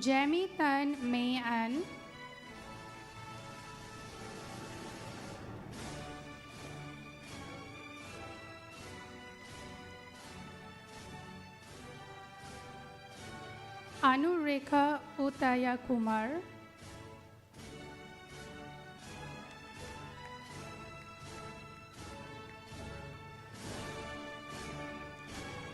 Jamie Tan May An, Anurekha Utaya Kumar,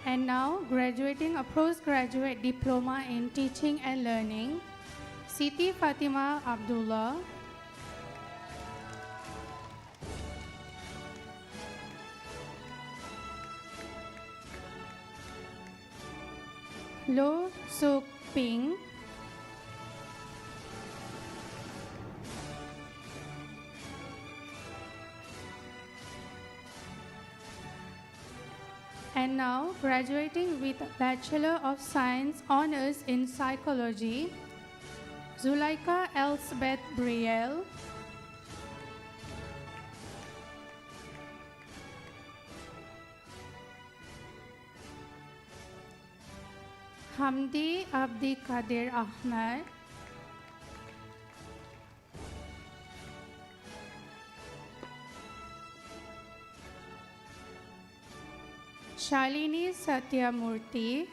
and now graduating a postgraduate diploma in teaching and learning, Siti Fatima Abdullah, Lo Suk Ping, and now graduating with a Bachelor of Science Honours in Psychology, Zulaika Elsbeth Brielle, Hamdi Abdi Kadir Ahmad, Shalini Satyamurthy,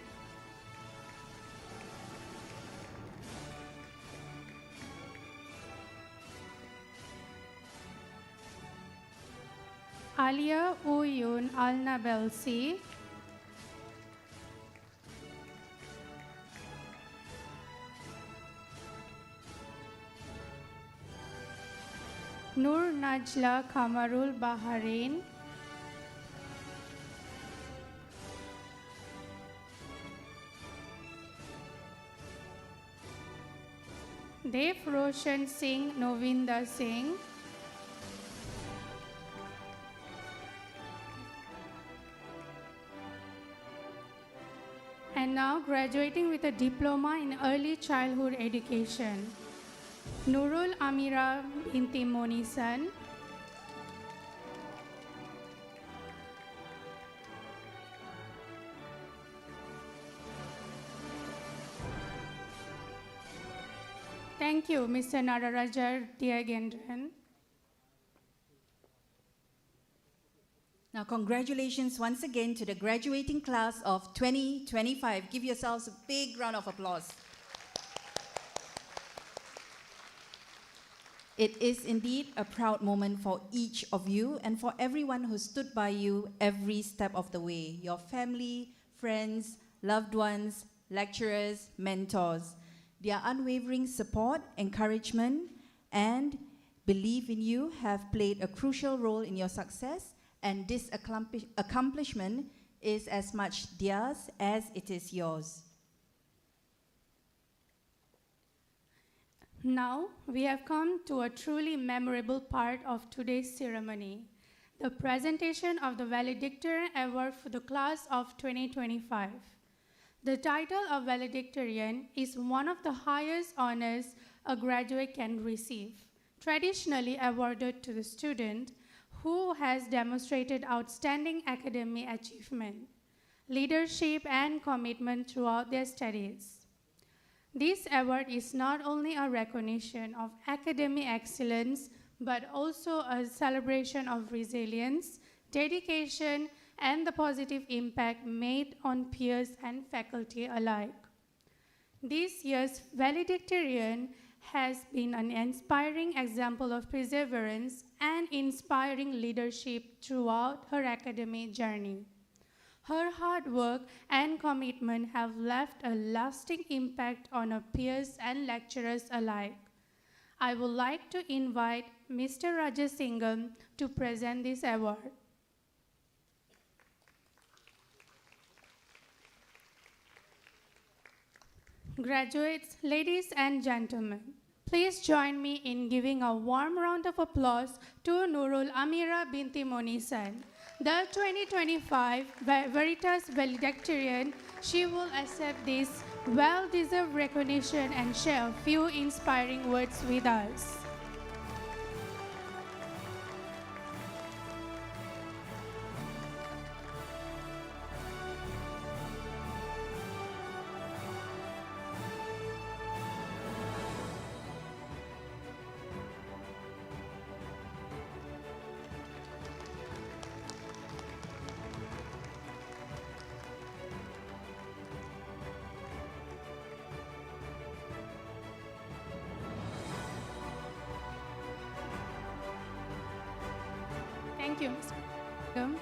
Alia Uyun Alnabelsi, Nur Najla Kamarul Baharin, Dev Roshan Singh Novinda Singh, now graduating with a diploma in early childhood education. Nurul Amira binti Monisan. Thank you, Mr. Nararajar Diagendran.
Now, congratulations once again to the graduating class of 2025. Give yourselves a big round of applause. It is indeed a proud moment for each of you and for everyone who stood by you every step of the way. Your family, friends, loved ones, lecturers, mentors. Their unwavering support, encouragement, and belief in you have played a crucial role in your success, and this accomplishment is as much theirs as it is yours.
Now, we have come to a truly memorable part of today's ceremony, the presentation of the Valedictorian Award for the class of 2025. The title of Valedictorian is one of the highest honors a graduate can receive, traditionally awarded to the student who has demonstrated outstanding academic achievement, leadership, and commitment throughout their studies. This award is not only a recognition of academic excellence, but also a celebration of resilience, dedication, and the positive impact made on peers and faculty alike. This year's valedictorian has been an inspiring example of perseverance and inspiring leadership throughout her academic journey. Her hard work and commitment have left a lasting impact on her peers and lecturers alike. I would like to invite Mr. Rajasingham to present this award. Graduates, ladies and gentlemen, please join me in giving a warm round of applause to Nurul Amira binti Monisan, the 2025 Veritas Valedictorian. She will accept this well-deserved recognition and share a few inspiring words with us. Thank you, Mr. Rajasingham.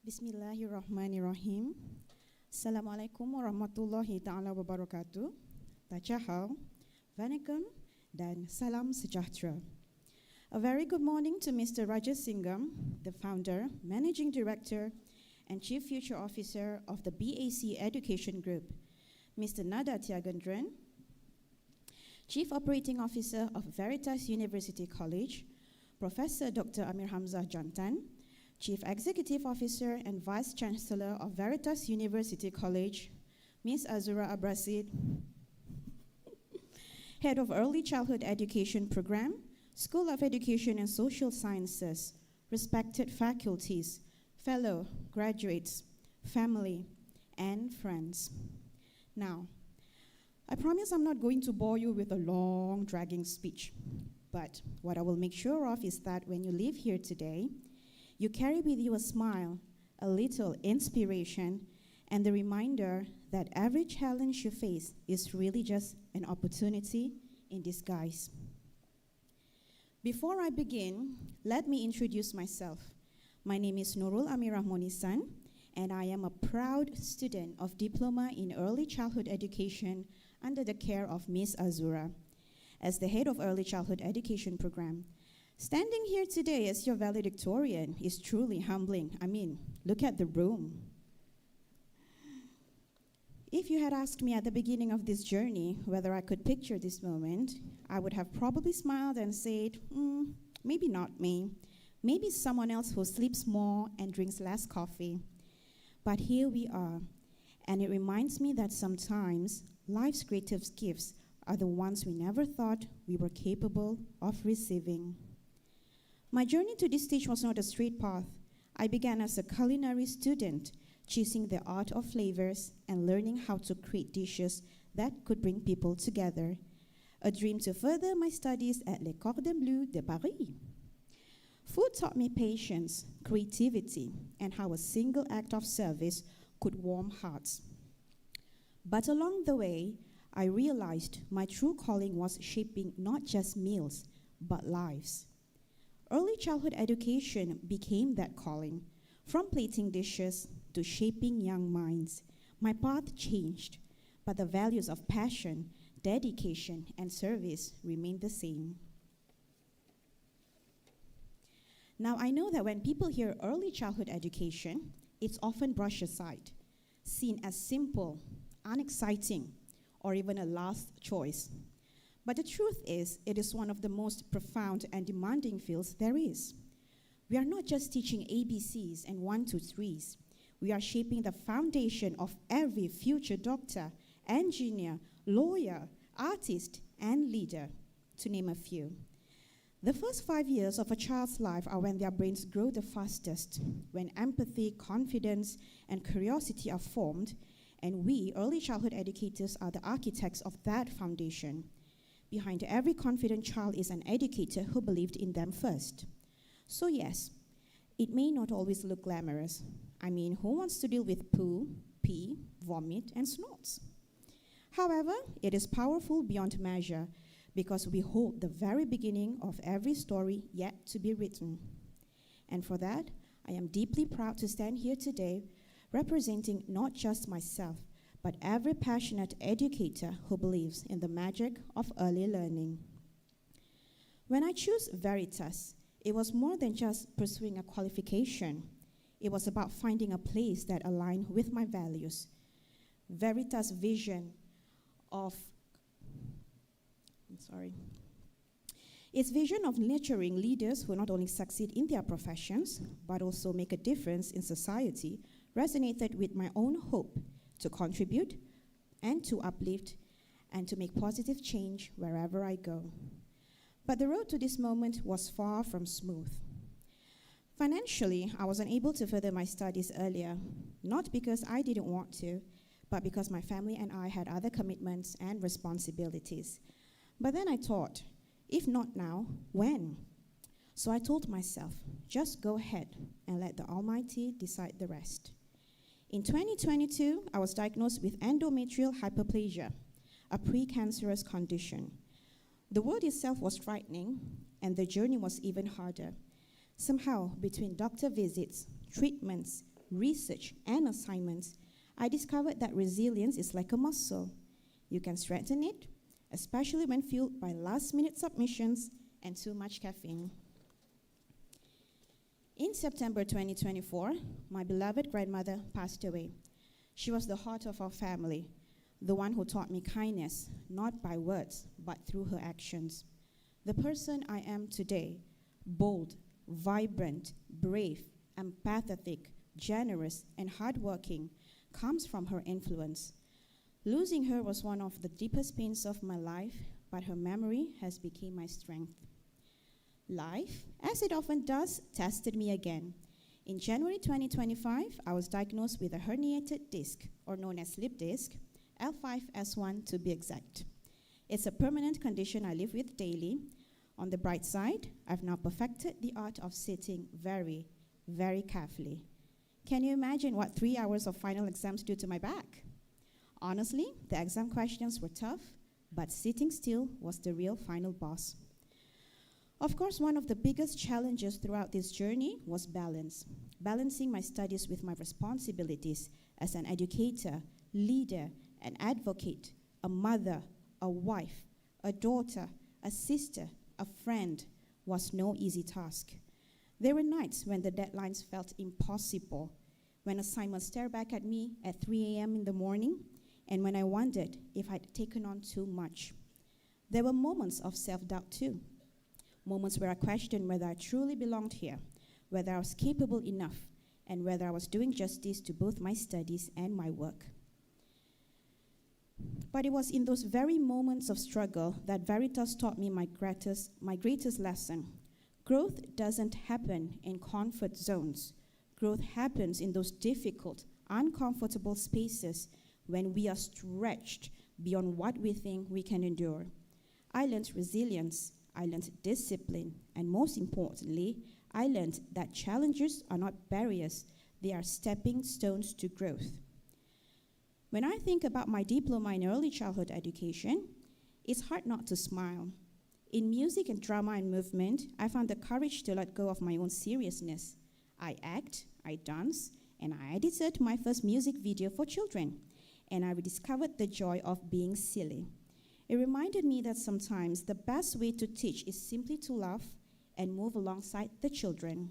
Bismillahirrahmanirrahim. Assalamualaikum warahmatullahi ta'ala wabarakatuh. Tachahau, Vanakkam, dan salam sejahtera. A very good morning to Mr. Rajasingham, the founder, managing director, and chief future officer of the BAC Education Group, Mr. Nada Tiagendran, chief operating officer of Veritas University College, Professor Dr. Amir Hamzah Jantan, chief executive officer and vice chancellor of Veritas University College, Ms. Azura Abrasid, head of Early Childhood Education Program, School of Education and Social Sciences, respected faculties, fellow graduates, family, and friends. Now, I promise I'm not going to bore you with a long, dragging speech, but what I will make sure of is that when you leave here today, you carry with you a smile, a little inspiration, and the reminder that every challenge you face is really just an opportunity in disguise. Before I begin, let me introduce myself. My name is Nurul Amira Monisan, and I am a proud student of Diploma in Early Childhood Education under the care of Ms. Azura. As the head of Early Childhood Education Program, Standing here today as your valedictorian is truly humbling. I mean, look at the room. If you had asked me at the beginning of this journey whether I could picture this moment, I would have probably smiled and said, maybe not me. Maybe someone else who sleeps more and drinks less coffee. But here we are, and it reminds me that sometimes life's greatest gifts are the ones we never thought we were capable of receiving. My journey to this stage was not a straight path. I began as a culinary student, choosing the art of flavors and learning how to create dishes that could bring people together. A dream to further my studies at Les Cordons Bleus de Paris. Food taught me patience, creativity, and how a single act of service could warm hearts. But along the way, I realized my true calling was shaping not just meals, but lives. Early childhood education became that calling. From plating dishes to shaping young minds, my path changed, but the values of passion, dedication, and service remained the same. Now, I know that when people hear early childhood education, it's often brushed aside, seen as simple, unexciting, or even a last choice. But the truth is, it is one of the most profound and demanding fields there is. We are not just teaching ABCs and 1, 2, 3s. We are shaping the foundation of every future doctor, engineer, lawyer, artist, and leader, to name a few. The first 5 years of a child's life are when their brains grow the fastest, when empathy, confidence, and curiosity are formed, and we, early childhood educators, are the architects of that foundation. Behind every confident child is an educator who believed in them first. So yes, it may not always look glamorous. I mean, who wants to deal with poo, pee, vomit, and snorts? However, it is powerful beyond measure because we hold the very beginning of every story yet to be written. And for that, I am deeply proud to stand here today representing not just myself, but every passionate educator who believes in the magic of early learning. When I chose Veritas, it was more than just pursuing a qualification. It was about finding a place that aligned with my values. Veritas' vision of, its vision of nurturing leaders who not only succeed in their professions, but also make a difference in society, resonated with my own hope to contribute and to uplift and to make positive change wherever I go. But the road to this moment was far from smooth. Financially, I was unable to further my studies earlier, not because I didn't want to, but because my family and I had other commitments and responsibilities. But then I thought, if not now, when? So I told myself, just go ahead and let the Almighty decide the rest. In 2022, I was diagnosed with endometrial hyperplasia, a precancerous condition. The word itself was frightening, and the journey was even harder. Somehow, between doctor visits, treatments, research, and assignments, I discovered that resilience is like a muscle. You can strengthen it, especially when fueled by last-minute submissions and too much caffeine. In September 2024, my beloved grandmother passed away. She was the heart of our family, the one who taught me kindness, not by words, but through her actions. The person I am today, bold, vibrant, brave, empathetic, generous, and hardworking, comes from her influence. Losing her was one of the deepest pains of my life, but her memory has become my strength. Life, as it often does, tested me again. In January 2025, I was diagnosed with a herniated disc, or known as slip disc, L5S1 to be exact. It's a permanent condition I live with daily. On the bright side, I've now perfected the art of sitting very, very carefully. Can you imagine what 3 hours of final exams do to my back? Honestly, the exam questions were tough, but sitting still was the real final boss. Of course, one of the biggest challenges throughout this journey was balance. Balancing my studies with my responsibilities as an educator, leader, an advocate, a mother, a wife, a daughter, a sister, a friend, was no easy task. There were nights when the deadlines felt impossible, when assignments stared back at me at 3 a.m. in the morning, and when I wondered if I'd taken on too much. There were moments of self-doubt too, moments where I questioned whether I truly belonged here, whether I was capable enough, and whether I was doing justice to both my studies and my work. But it was in those very moments of struggle that Veritas taught me my greatest lesson. Growth doesn't happen in comfort zones. Growth happens in those difficult, uncomfortable spaces when we are stretched beyond what we think we can endure. I learned resilience, I learned discipline, and most importantly, I learned that challenges are not barriers, they are stepping stones to growth. When I think about my diploma in early childhood education, it's hard not to smile. In music and drama and movement, I found the courage to let go of my own seriousness. I act, I dance, and I edited my first music video for children, and I rediscovered the joy of being silly. It reminded me that sometimes the best way to teach is simply to laugh and move alongside the children.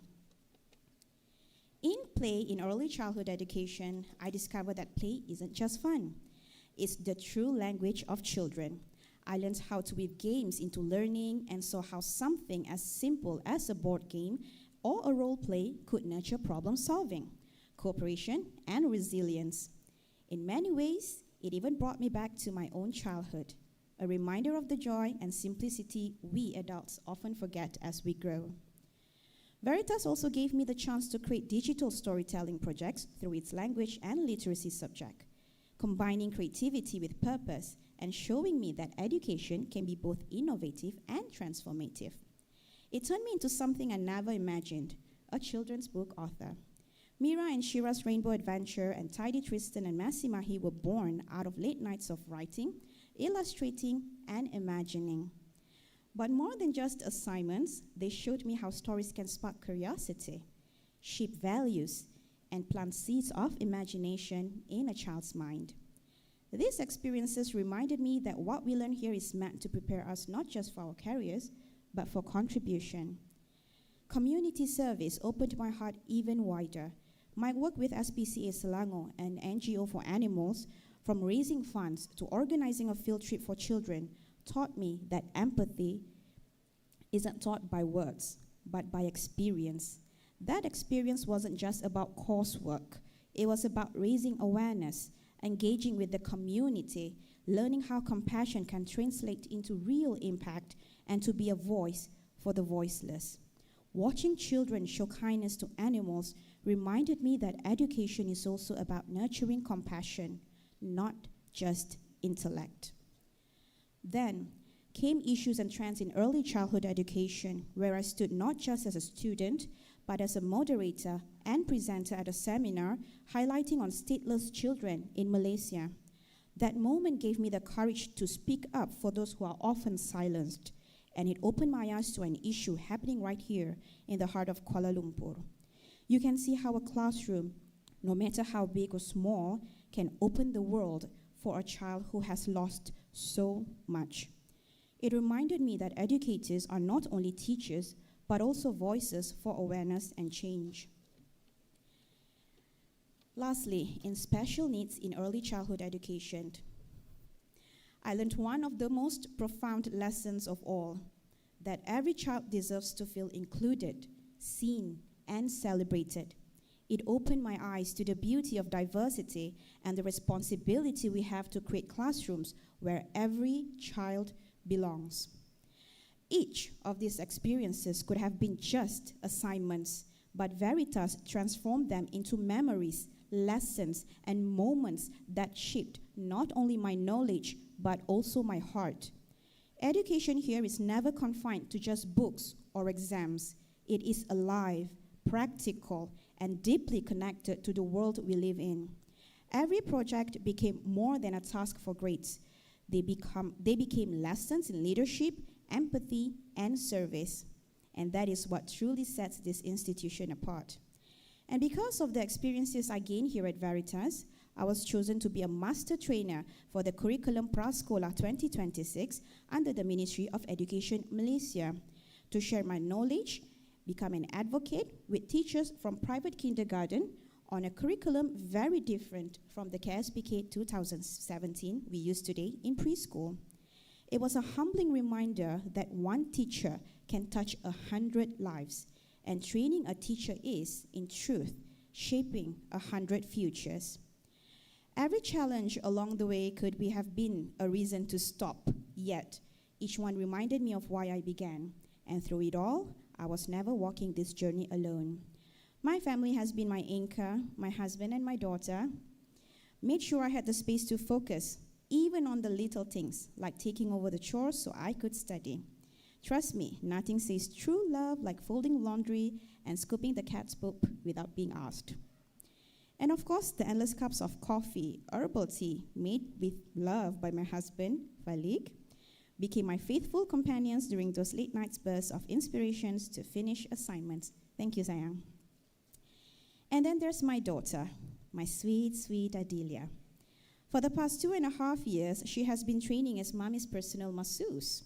In play in early childhood education, I discovered that play isn't just fun. It's the true language of children. I learned how to weave games into learning and saw how something as simple as a board game or a role play could nurture problem solving, cooperation, and resilience. In many ways, it even brought me back to my own childhood, a reminder of the joy and simplicity we adults often forget as we grow. Veritas also gave me the chance to create digital storytelling projects through its language and literacy subject, combining creativity with purpose and showing me that education can be both innovative and transformative. It turned me into something I never imagined, a children's book author. Mira and Shira's Rainbow Adventure and Tidy Tristan and Messy Mahi were born out of late nights of writing, illustrating, and imagining. But more than just assignments, they showed me how stories can spark curiosity, shape values, and plant seeds of imagination in a child's mind. These experiences reminded me that what we learn here is meant to prepare us not just for our careers, but for contribution. Community service opened my heart even wider. My work with SPCA Selangor, an NGO for animals, from raising funds to organizing a field trip for children, taught me that empathy isn't taught by words, but by experience. That experience wasn't just about coursework. It was about raising awareness, engaging with the community, learning how compassion can translate into real impact, and to be a voice for the voiceless. Watching children show kindness to animals reminded me that education is also about nurturing compassion, not just intellect. Then came issues and trends in early childhood education, where I stood not just as a student, but as a moderator and presenter at a seminar highlighting on stateless children in Malaysia. That moment gave me the courage to speak up for those who are often silenced, and it opened my eyes to an issue happening right here in the heart of Kuala Lumpur. You can see how a classroom, no matter how big or small, can open the world for a child who has lost so much. It reminded me that educators are not only teachers, but also voices for awareness and change. Lastly, in special needs in early childhood education, I learned one of the most profound lessons of all, that every child deserves to feel included, seen, and celebrated. It opened my eyes to the beauty of diversity and the responsibility we have to create classrooms where every child belongs. Each of these experiences could have been just assignments, but Veritas transformed them into memories, lessons, and moments that shaped not only my knowledge, but also my heart. Education here is never confined to just books or exams. It is alive, practical, and deeply connected to the world we live in. Every project became more than a task for grades. They became lessons in leadership, empathy, and service. And that is what truly sets this institution apart. And because of the experiences I gained here at Veritas, I was chosen to be a master trainer for the Curriculum Prasekolah 2026 under the Ministry of Education Malaysia. to share my knowledge, become an advocate with teachers from private kindergarten on a curriculum very different from the KSPK 2017 we use today in preschool. It was a humbling reminder that one teacher can touch 100 lives, and training a teacher is, in truth, shaping 100 futures. Every challenge along the way could have been a reason to stop, yet each one reminded me of why I began, and through it all, I was never walking this journey alone. My family has been my anchor, my husband and my daughter made sure I had the space to focus, even on the little things, like taking over the chores so I could study. Trust me, nothing says true love like folding laundry and scooping the cat's poop without being asked. And of course, the endless cups of coffee, herbal tea, made with love by my husband, Valik, became my faithful companions during those late night bursts of inspirations to finish assignments. Thank you, Sayang. And then there's my daughter, my sweet, sweet Adelia. For the past 2.5 years, she has been training as mommy's personal masseuse,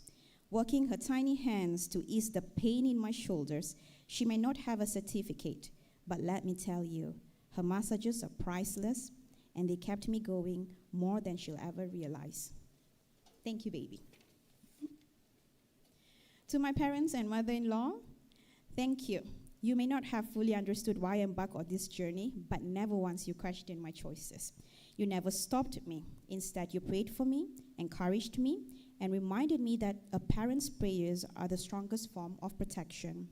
working her tiny hands to ease the pain in my shoulders. She may not have a certificate, but let me tell you, her massages are priceless, and they kept me going more than she'll ever realize. Thank you, baby. To my parents and mother-in-law, thank you. You may not have fully understood why I embarked on this journey, but never once you questioned my choices. You never stopped me. Instead, you prayed for me, encouraged me, and reminded me that a parent's prayers are the strongest form of protection.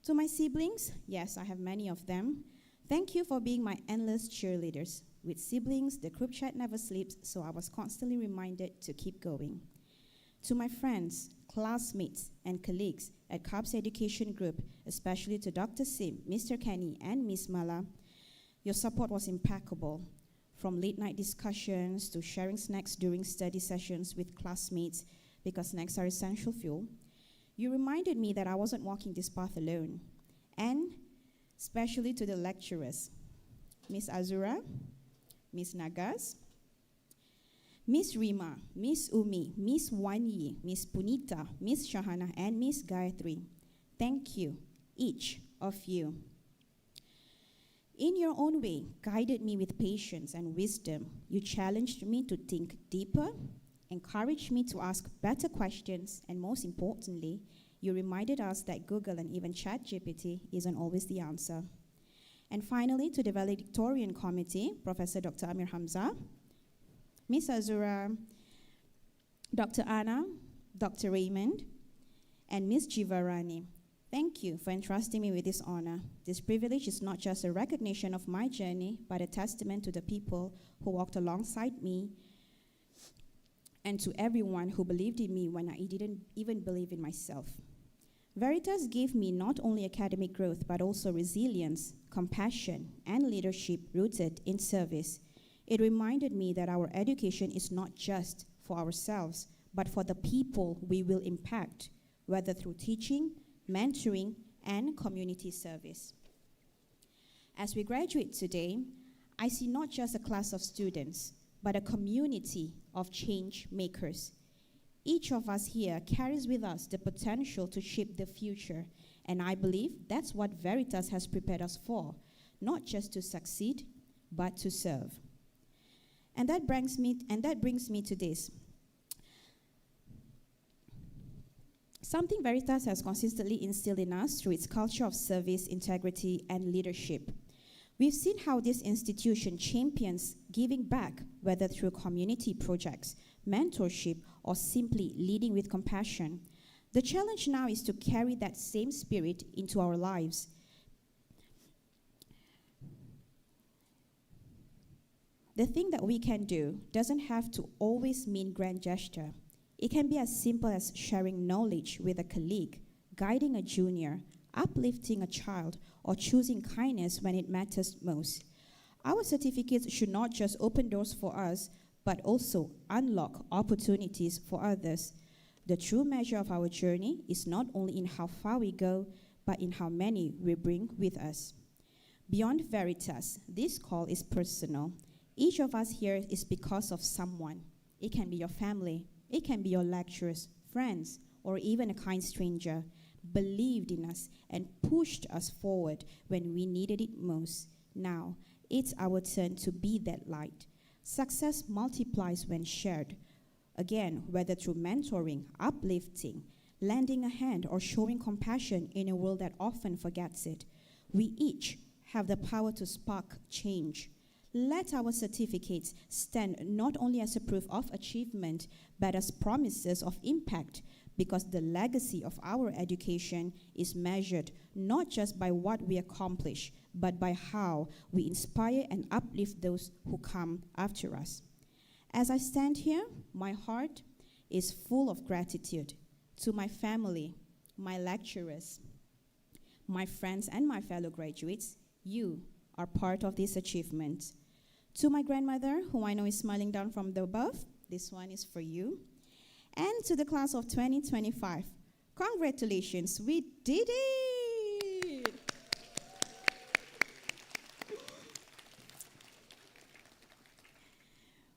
To my siblings, yes, I have many of them, thank you for being my endless cheerleaders. With siblings, the group chat never sleeps, so I was constantly reminded to keep going. To my friends, classmates, and colleagues at CARB's education group, especially to Dr. Sim, Mr. Kenny, and Miss Mala, your support was impeccable. From late night discussions to sharing snacks during study sessions with classmates, because snacks are essential fuel, you reminded me that I wasn't walking this path alone. And especially to the lecturers, Miss Azura, Miss Nagas, Miss Rima, Miss Umi, Miss Wanyi, Miss Punita, Miss Shahana, and Miss Gayatri. Thank you, each of you. In your own way, guided me with patience and wisdom. You challenged me to think deeper, encouraged me to ask better questions, and most importantly, you reminded us that Google and even ChatGPT isn't always the answer. And finally, to the Valedictorian Committee, Professor Dr. Amir Hamza, Miss Azura, Dr. Anna, Dr. Raymond, and Miss Jivarani. Thank you for entrusting me with this honor. This privilege is not just a recognition of my journey, but a testament to the people who walked alongside me and to everyone who believed in me when I didn't even believe in myself. Veritas gave me not only academic growth, but also resilience, compassion, and leadership rooted in service. It reminded me that our education is not just for ourselves, but for the people we will impact, whether through teaching, mentoring, and community service. As we graduate today, I see not just a class of students, but a community of change makers. Each of us here carries with us the potential to shape the future, and I believe that's what Veritas has prepared us for, not just to succeed, but to serve. And that brings me to this. Something Veritas has consistently instilled in us through its culture of service, integrity, and leadership. We've seen how this institution champions giving back, whether through community projects, mentorship, or simply leading with compassion. The challenge now is to carry that same spirit into our lives. The thing that we can do doesn't have to always mean grand gesture. It can be as simple as sharing knowledge with a colleague, guiding a junior, uplifting a child, or choosing kindness when it matters most. Our certificates should not just open doors for us, but also unlock opportunities for others. The true measure of our journey is not only in how far we go, but in how many we bring with us. Beyond Veritas, this call is personal. Each of us here is because of someone. It can be your family, it can be your lecturers, friends, or even a kind stranger. believed in us, and pushed us forward when we needed it most. Now, it's our turn to be that light. Success multiplies when shared. Again, whether through mentoring, uplifting, lending a hand, or showing compassion in a world that often forgets it, we each have the power to spark change. Let our certificates stand not only as a proof of achievement, but as promises of impact, because the legacy of our education is measured not just by what we accomplish, but by how we inspire and uplift those who come after us. As I stand here, my heart is full of gratitude to my family, my lecturers, my friends, and my fellow graduates. You are part of this achievement. To my grandmother, who I know is smiling down from the above, this one is for you. And to the class of 2025, congratulations, we did it!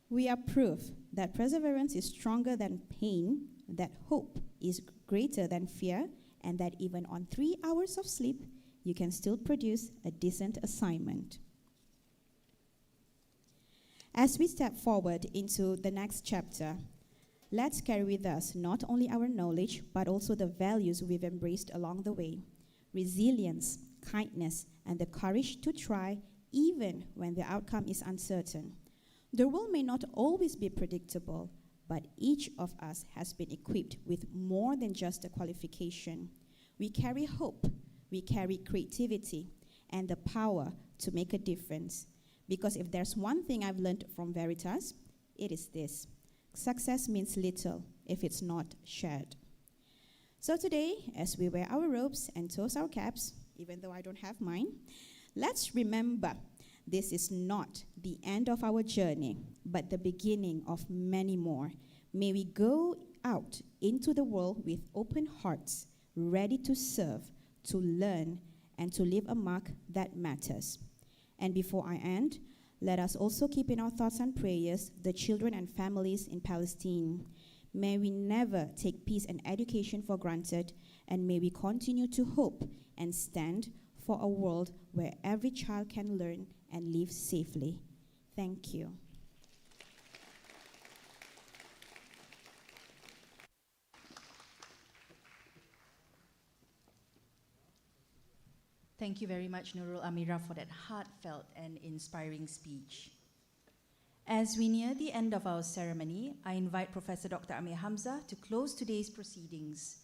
We are proof that perseverance is stronger than pain, that hope is greater than fear, and that even on 3 hours of sleep, you can still produce a decent assignment. As we step forward into the next chapter, let's carry with us not only our knowledge, but also the values we've embraced along the way: resilience, kindness, and the courage to try even when the outcome is uncertain. The world may not always be predictable, but each of us has been equipped with more than just a qualification. We carry hope, we carry creativity, and the power to make a difference. Because if there's one thing I've learned from Veritas, it is this: success means little if it's not shared. So today, as we wear our robes and toast our caps, even though I don't have mine, let's remember this is not the end of our journey, but the beginning of many more. May we go out into the world with open hearts, ready to serve, to learn, and to leave a mark that matters. And before I end, let us also keep in our thoughts and prayers the children and families in Palestine. May we never take peace and education for granted, and may we continue to hope and stand for a world where every child can learn and live safely. Thank you.
Thank you very much, Nurul Amira, for that heartfelt and inspiring speech. As we near the end of our ceremony, I invite Professor Dr. Amir Hamza to close today's proceedings.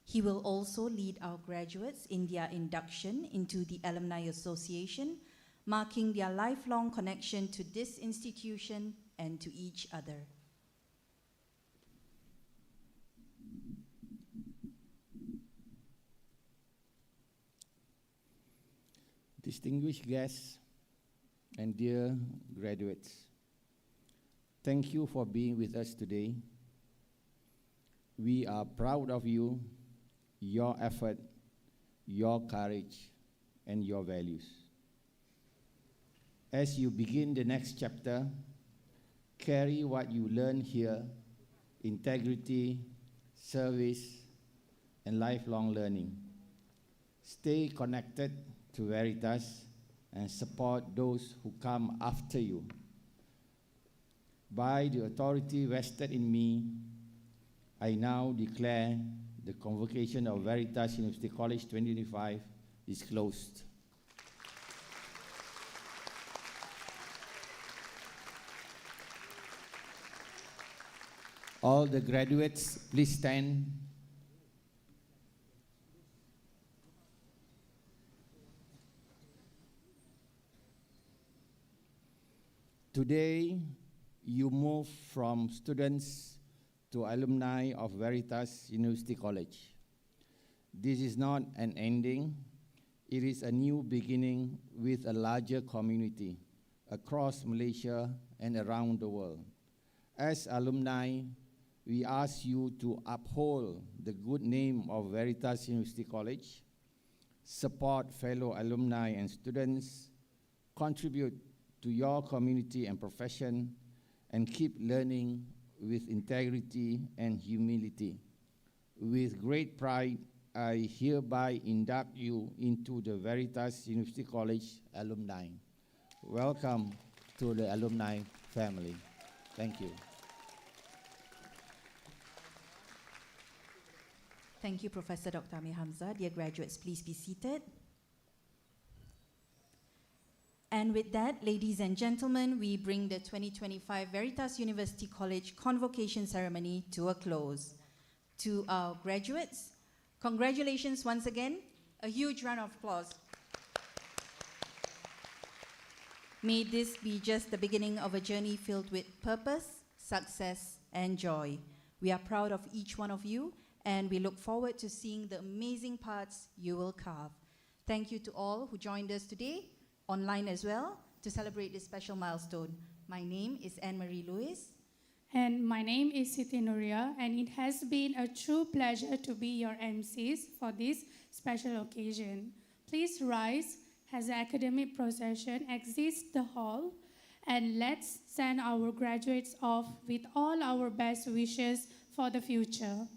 He will also lead our graduates in their induction into the Alumni Association, marking their lifelong connection to this institution and to each other.
Distinguished guests and dear graduates, thank you for being with us today. We are proud of you, your effort, your courage, and your values. As you begin the next chapter, carry what you learn here: integrity, service, and lifelong learning. Stay connected to Veritas and support those who come after you. By the authority vested in me, I now declare the convocation of Veritas University College 2025 is closed. All the graduates, please stand. Today, you move from students to alumni of Veritas University College. This is not an ending. It is a new beginning with a larger community across Malaysia and around the world. As alumni, we ask you to uphold the good name of Veritas University College, support fellow alumni and students, contribute to your community and profession, and keep learning with integrity and humility. With great pride, I hereby induct you into the Veritas University College alumni. Welcome to the alumni family. Thank you.
Thank you, Professor Dr. Amir Hamzah. Dear graduates, please be seated. And with that, ladies and gentlemen, we bring the 2025 Veritas University College Convocation ceremony to a close. To our graduates, congratulations once again. A huge round of applause. May this be just the beginning of a journey filled with purpose, success, and joy. We are proud of each one of you, and we look forward to seeing the amazing paths you will carve. Thank you to all who joined us today, online as well, to celebrate this special milestone. My name is Anne-Marie Lewis.
And my name is Siti Nuria, and it has been a true pleasure to be your MCs for this special occasion. Please rise as the academic procession exits the hall, and let's send our graduates off with all our best wishes for the future.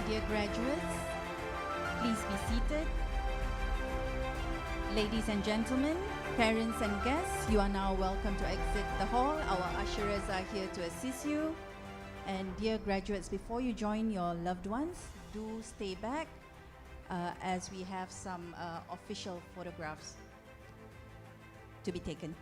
Dear graduates, please be seated. Ladies and gentlemen, parents and guests, you are now welcome to exit the hall. Our usherers are here to assist you. And dear graduates, before you join your loved ones, do stay back as we have some official photographs to be taken.